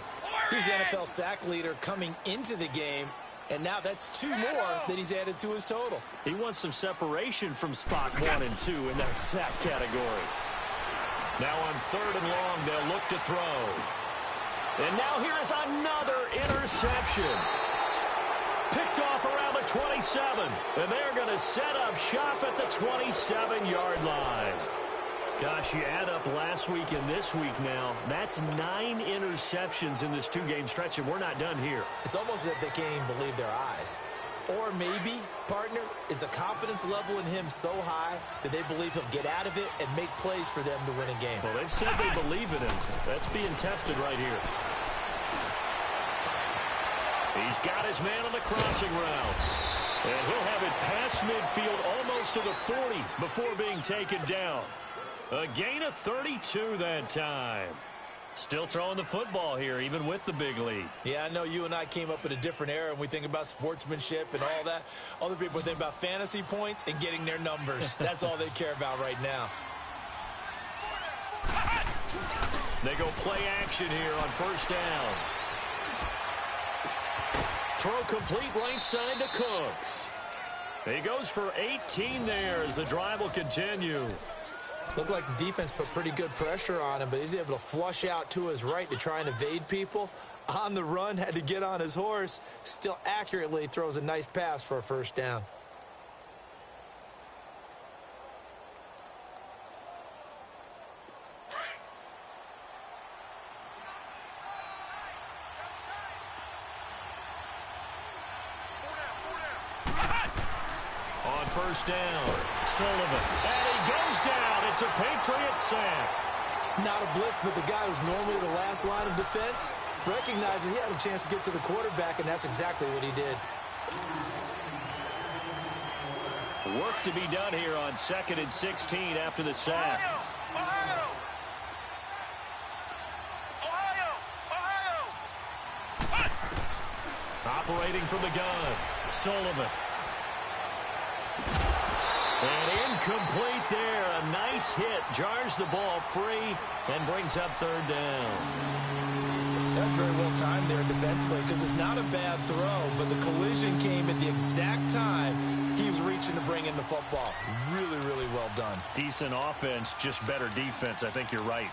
B: He's the NFL sack leader coming into the game, and now that's 2 more that he's added to his total.
A: He wants some separation from spot 1 and 2 in that sack category. Now on 3rd and long, they'll look to throw. And now here is another interception. Picked off around the 27. And they're going to set up shop at the 27-yard line. Gosh, you add up last week and this week now. That's 9 interceptions in this 2-game stretch, and we're not done here.
B: It's almost as if they can't even believe their eyes. Or maybe, partner, is the confidence level in him so high that they believe he'll get out of it and make plays for them to win a game.
A: Well, they've said they believe in him. That's being tested right here. He's got his man on the crossing route. And he'll have it past midfield almost to the 40 before being taken down. A gain of 32 that time. Still throwing the football here, even with the big lead.
B: Yeah, I know you and I came up in a different era, and we think about sportsmanship and all that. Other people think about fantasy points and getting their numbers. That's all they care about right now.
A: They go play action here on first down. Throw complete right side to Cooks. He goes for 18 there as the drive will continue.
B: Looked like the defense put pretty good pressure on him, but he's able to flush out to his right to try and evade people. On the run, had to get on his horse. Still accurately throws a nice pass for a first down.
A: On first down, Sullivan. And he goes down. It's a Patriot sack.
B: Not a blitz, but the guy who's normally the last line of defense recognizes he had a chance to get to the quarterback, and that's exactly what he did.
A: Work to be done here on 2nd and 16 after the sack.
C: Ohio!
A: Operating from the gun, Sullivan. And incomplete there. A nice hit. Jars the ball free and brings up third down.
B: That's very well timed there defensively because it's not a bad throw, but the collision came at the exact time he was reaching to bring in the football. Really, really well done.
A: Decent offense, just better defense. I think you're right.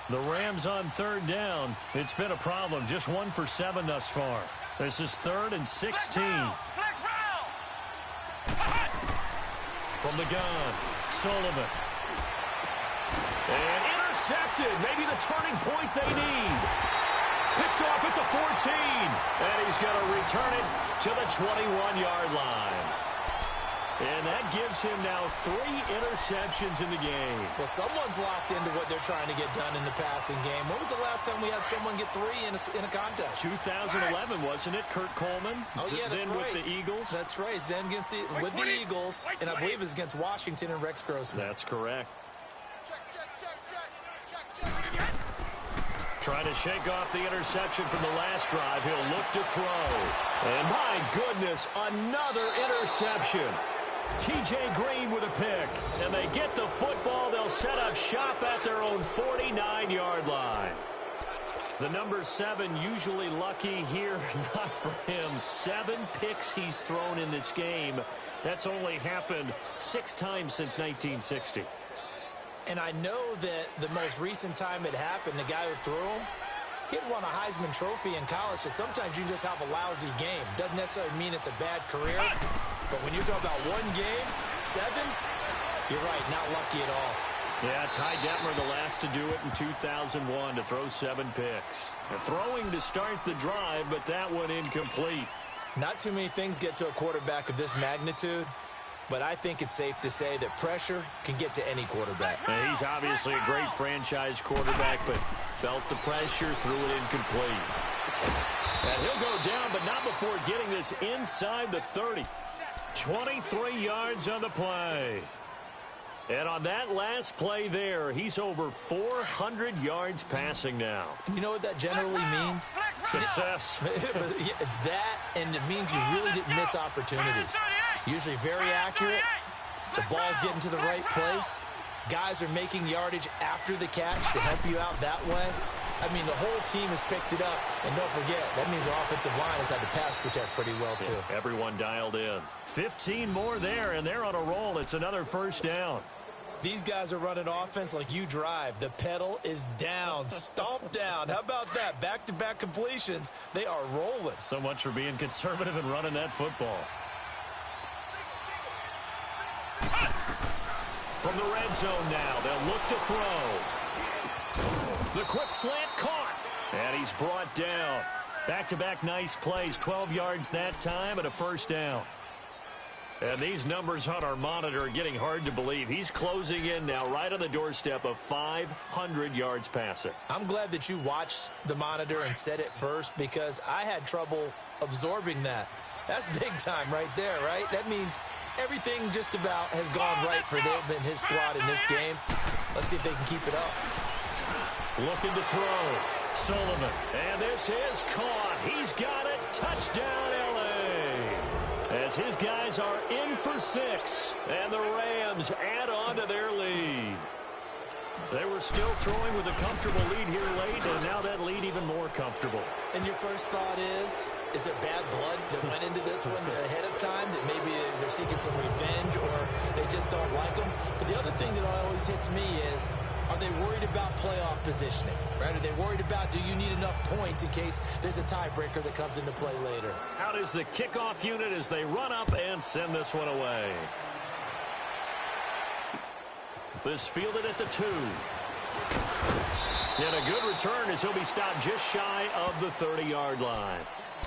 A: The Rams on third down. It's been a problem. Just 1 for 7 thus far. This is 3rd and 16. From the gun, Sullivan. And intercepted. Maybe the turning point they need. Picked off at the 14. And he's going to return it to the 21-yard line. And that gives him now 3 interceptions in the game.
B: Well, someone's locked into what they're trying to get done in the passing game. When was the last time we had someone get 3 in a contest?
A: 2011, wasn't it? Kurt Coleman.
B: Oh, yeah, that's
A: then
B: right.
A: with the Eagles.
B: That's right. Then against with the Eagles, and I believe it's against Washington and Rex Grossman.
A: That's correct. Trying to shake off the interception from the last drive. He'll look to throw. And my goodness, another interception. T.J. Green with a pick. And they get the football. They'll set up shop at their own 49-yard line. The number 7 usually lucky here. Not for him. 7 picks he's thrown in this game. That's only happened 6 times since 1960.
B: And I know that the most recent time it happened, the guy who threw him, he'd won a Heisman Trophy in college, so sometimes you just have a lousy game. Doesn't necessarily mean it's a bad career. But when you're talking about 1 game, 7, you're right, not lucky at all.
A: Yeah, Ty Detmer the last to do it in 2001 to throw 7 picks. Throwing to start the drive, but that one incomplete.
B: Not too many things get to a quarterback of this magnitude, but I think it's safe to say that pressure can get to any quarterback.
A: And he's obviously a great franchise quarterback, but felt the pressure, threw it incomplete. And he'll go down, but not before getting this inside the 30. 23 yards on the play. And on that last play there, he's over 400 yards passing now.
B: You know what that generally means?
A: Success.
B: That, and it means you really didn't miss opportunities. Usually very accurate. The ball's getting to the right place. Guys are making yardage after the catch to help you out that way. I mean, the whole team has picked it up. And don't forget, that means the offensive line has had to pass protect pretty well, too.
A: Yeah, everyone dialed in. 15 more there, and they're on a roll. It's another first down.
B: These guys are running offense like you drive. The pedal is down, stomp down. How about that? Back-to-back completions. They are rolling.
A: So much for being conservative and running that football. From the red zone now, they'll look to throw. The quick slant caught. And he's brought down. Back-to-back nice plays. 12 yards that time and a first down. And these numbers on our monitor are getting hard to believe. He's closing in now right on the doorstep of 500 yards passing.
B: I'm glad that you watched the monitor and said it first because I had trouble absorbing that. That's big time right there, right? That means everything just about has gone right for them and his squad in this game. Let's see if they can keep it up.
A: Looking to throw. Sullivan. And this is caught. He's got it. Touchdown, L.A. As his guys are in for 6. And the Rams add on to their lead. They were still throwing with a comfortable lead here late, and now that lead even more comfortable.
B: And your first thought is there bad blood that went into this one ahead of time, that maybe they're seeking some revenge or they just don't like them? But the other thing that always hits me is, are they worried about playoff positioning? Right? Are they worried about, do you need enough points in case there's a tiebreaker that comes into play later?
A: Out is the kickoff unit as they run up and send this one away. This fielded at the 2. And a good return as he'll be stopped just shy of the 30-yard line.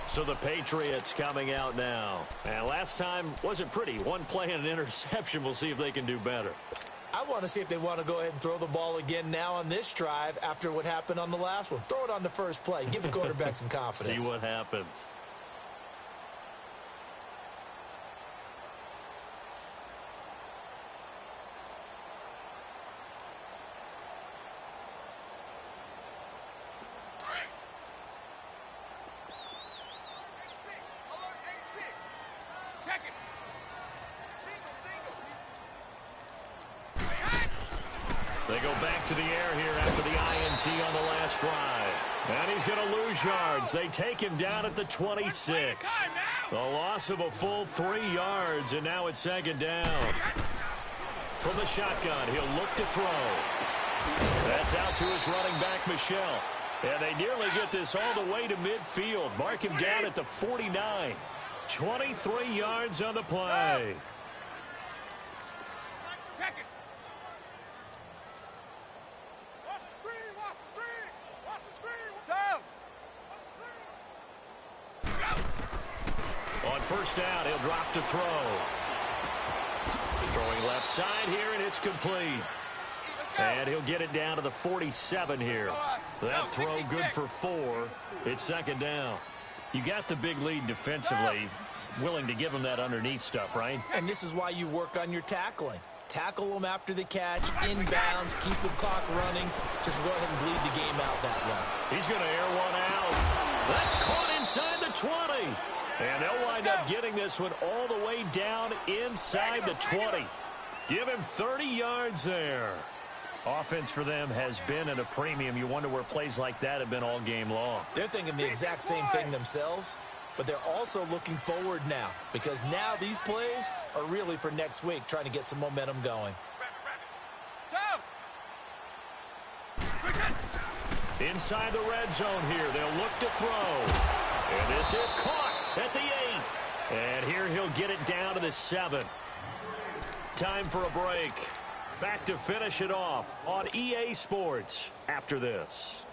A: So the Patriots coming out now. And last time wasn't pretty. One play and an interception. We'll see if they can do better.
B: I want to see if they want to go ahead and throw the ball again now on this drive after what happened on the last one. Throw it on the first play. Give the quarterback some confidence.
A: See what happens. They go back to the air here after the INT on the last drive. And he's going to lose yards. They take him down at the 26. The loss of a full 3 yards, and now it's second down. From the shotgun, he'll look to throw. That's out to his running back, Michelle. And they nearly get this all the way to midfield. Mark him down at the 49. 23 yards on the play. On first down, he'll drop to throw. Throwing left side here, and it's complete. And he'll get it down to the 47 here. That throw good for 4. It's second down. You got the big lead defensively. Willing to give him that underneath stuff, right?
B: And this is why you work on your tackling. Tackle them after the catch, inbounds, keep the clock running. Just go ahead and bleed the game out that way.
A: He's going to air one out. That's caught inside the 20. And they'll wind up getting this one all the way down inside the 20. Give him 30 yards there. Offense for them has been at a premium. You wonder where plays like that have been all game long.
B: They're thinking the exact same thing themselves, but they're also looking forward now because now these plays are really for next week, trying to get some momentum going.
A: Inside the red zone here, they'll look to throw. And this is caught at the 8. And here he'll get it down to the 7. Time for a break. Back to finish it off on EA Sports after this.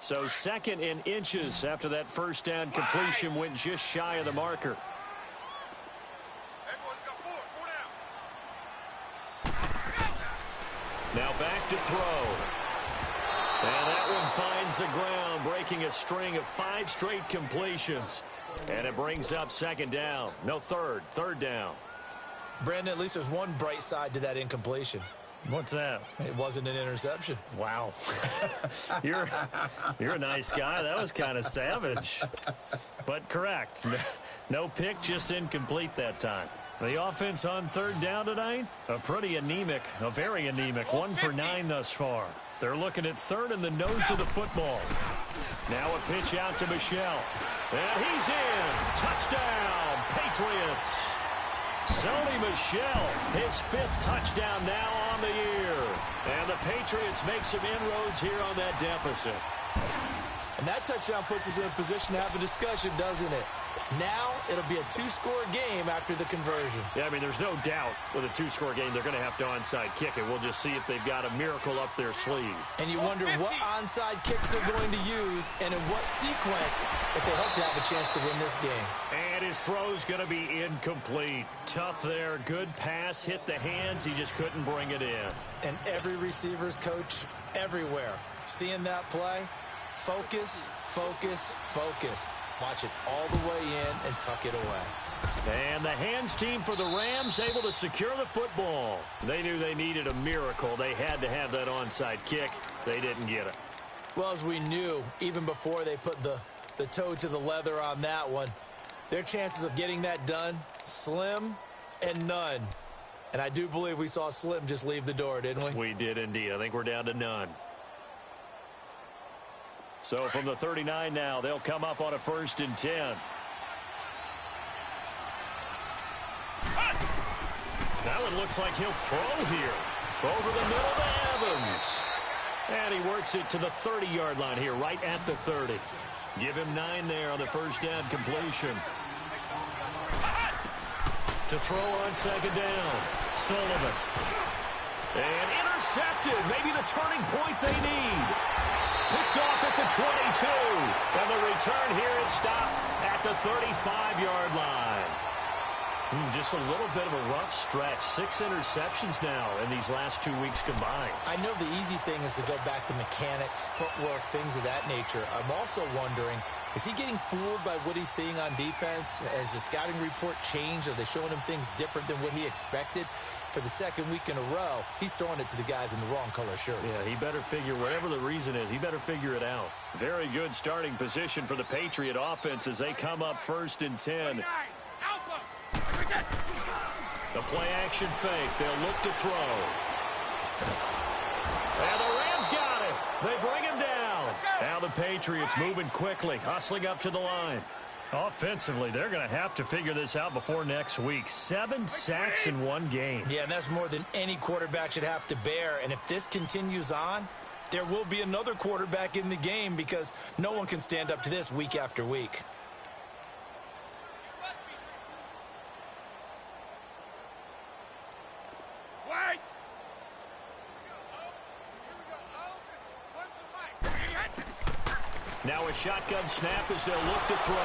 A: So second in inches after that first down completion went just shy of the marker. Now back to throw. And that one finds the ground, breaking a string of 5 straight completions. And it brings up second down. No, third down.
B: Brandon, at least there's one bright side to that incompletion.
A: What's that?
B: It wasn't an interception.
A: Wow. You're a nice guy. That was kind of savage. But correct. No pick, just incomplete that time. The offense on third down tonight, a very anemic. 1 for 9 thus far. They're looking at third in the nose of the football. Now a pitch out to Michel. And he's in. Touchdown, Patriots. Sony Michel, his 5th touchdown now on the year. And the Patriots make some inroads here on that deficit.
B: And that touchdown puts us in a position to have a discussion, doesn't it? Now it'll be a 2-score game after the conversion.
A: Yeah, I mean, there's no doubt with a 2-score game they're going to have to onside kick it. We'll just see if they've got a miracle up their sleeve.
B: And you wonder what onside kicks they're going to use and in what sequence if they hope to have a chance to win this game.
A: And his throw's going to be incomplete. Tough there. Good pass. Hit the hands. He just couldn't bring it in.
B: And every receiver's coach everywhere. Seeing that play, focus, focus, focus. Watch it all the way in and tuck it away.
A: And the hands team for the Rams able to secure the football. They knew they needed a miracle. They had to have that onside kick. They didn't get it.
B: Well, as we knew, even before they put the toe to the leather on that one, their chances of getting that done, slim and none. And I do believe we saw Slim just leave the door, didn't we?
A: We did indeed. I think we're down to none. So from the 39 now, they'll come up on a 1st and 10. That one looks like he'll throw here. Over the middle to Evans. And he works it to the 30-yard line here, right at the 30. Give him 9 there on the 1st down completion. To throw on 2nd down. Sullivan. And intercepted. Maybe the turning point they need. Picked off at the 22. And the return here is stopped at the 35-yard line. Just a little bit of a rough stretch. 6 interceptions now in these last 2 weeks combined.
B: I know the easy thing is to go back to mechanics, footwork, things of that nature. I'm also wondering, is he getting fooled by what he's seeing on defense? Has the scouting report changed? Are they showing him things different than what he expected? For the 2nd week in a row, he's throwing it to the guys in the wrong color shirts.
A: Yeah, he better figure, whatever the reason is, he better figure it out. Very good starting position for the Patriot offense as they come up 1st and 10. The play-action fake. They'll look to throw. And the Rams got it. They bring him down. Now the Patriots moving quickly, hustling up to the line. Offensively, they're going to have to figure this out before next week. 7 sacks in 1 game.
B: Yeah, and that's more than any quarterback should have to bear. And if this continues on, there will be another quarterback in the game because no one can stand up to this week after week.
A: Now a shotgun snap as they'll look to throw.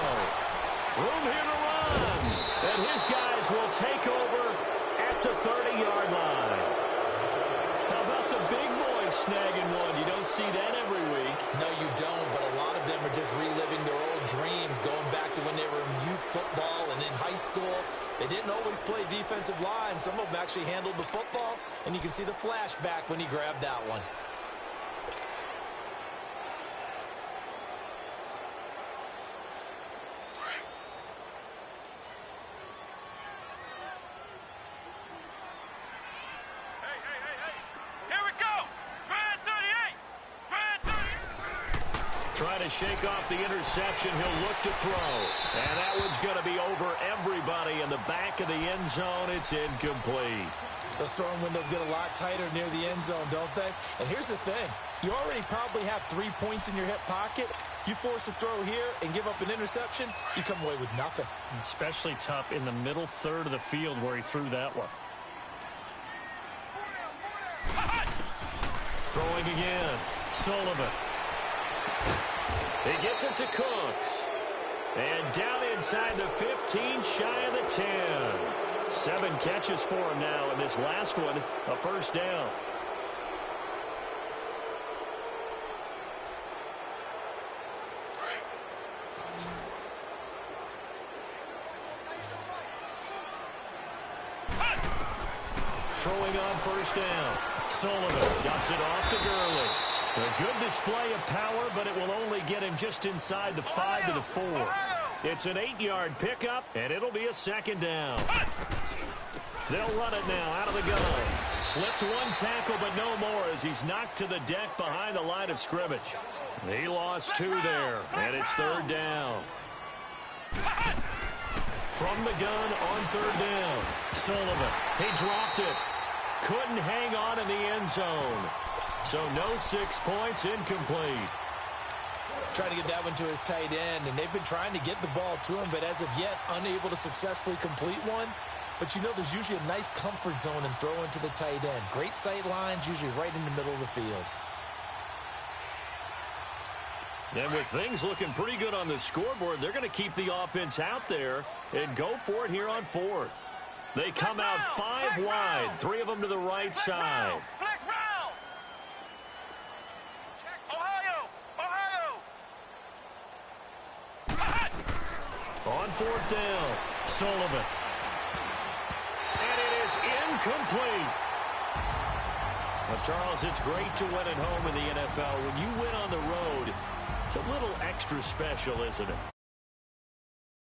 A: Room here to run. And his guys will take over at the 30-yard line. How about the big boys snagging one? You don't see that every week.
B: No, you don't, but a lot of them are just reliving their old dreams, going back to when they were in youth football and in high school. They didn't always play defensive line. Some of them actually handled the football, and you can see the flashback when he grabbed that one.
A: Trying to shake off the interception. He'll look to throw. And that one's going to be over everybody in the back of the end zone. It's incomplete.
B: Those throwing windows get a lot tighter near the end zone, don't they? And here's the thing. You already probably have 3 points in your hip pocket. You force a throw here and give up an interception, you come away with nothing.
A: Especially tough in the middle third of the field where he threw that one. Throwing again. Sullivan. He gets it to Cooks. And down inside the 15, shy of the 10. 7 catches for him now, and this last one, a 1st down. Throwing on 1st down. Sullivan dumps it off to Gurley. A good display of power, but it will only get him just inside the 5 to the 4. It's an 8-yard pickup, and it'll be a second down. They'll run it now out of the gun. Slipped one tackle, but no more as he's knocked to the deck behind the line of scrimmage. He lost 2 there, and it's third down. From the gun on third down. Sullivan, he dropped it. Couldn't hang on in the end zone. So no 6 points, incomplete.
B: Trying to get that one to his tight end, and they've been trying to get the ball to him, but as of yet, unable to successfully complete one. But you know there's usually a nice comfort zone in throwing to the tight end. Great sight lines, usually right in the middle of the field.
A: And with things looking pretty good on the scoreboard, they're going to keep the offense out there and go for it here on fourth. They come out 5 wide, 3 of them to the right side.
C: Flex round. Ohio.
A: On fourth down, Sullivan. And it is incomplete. Well, Charles, it's great to win at home in the NFL. When you win on the road, it's a little extra special, isn't it?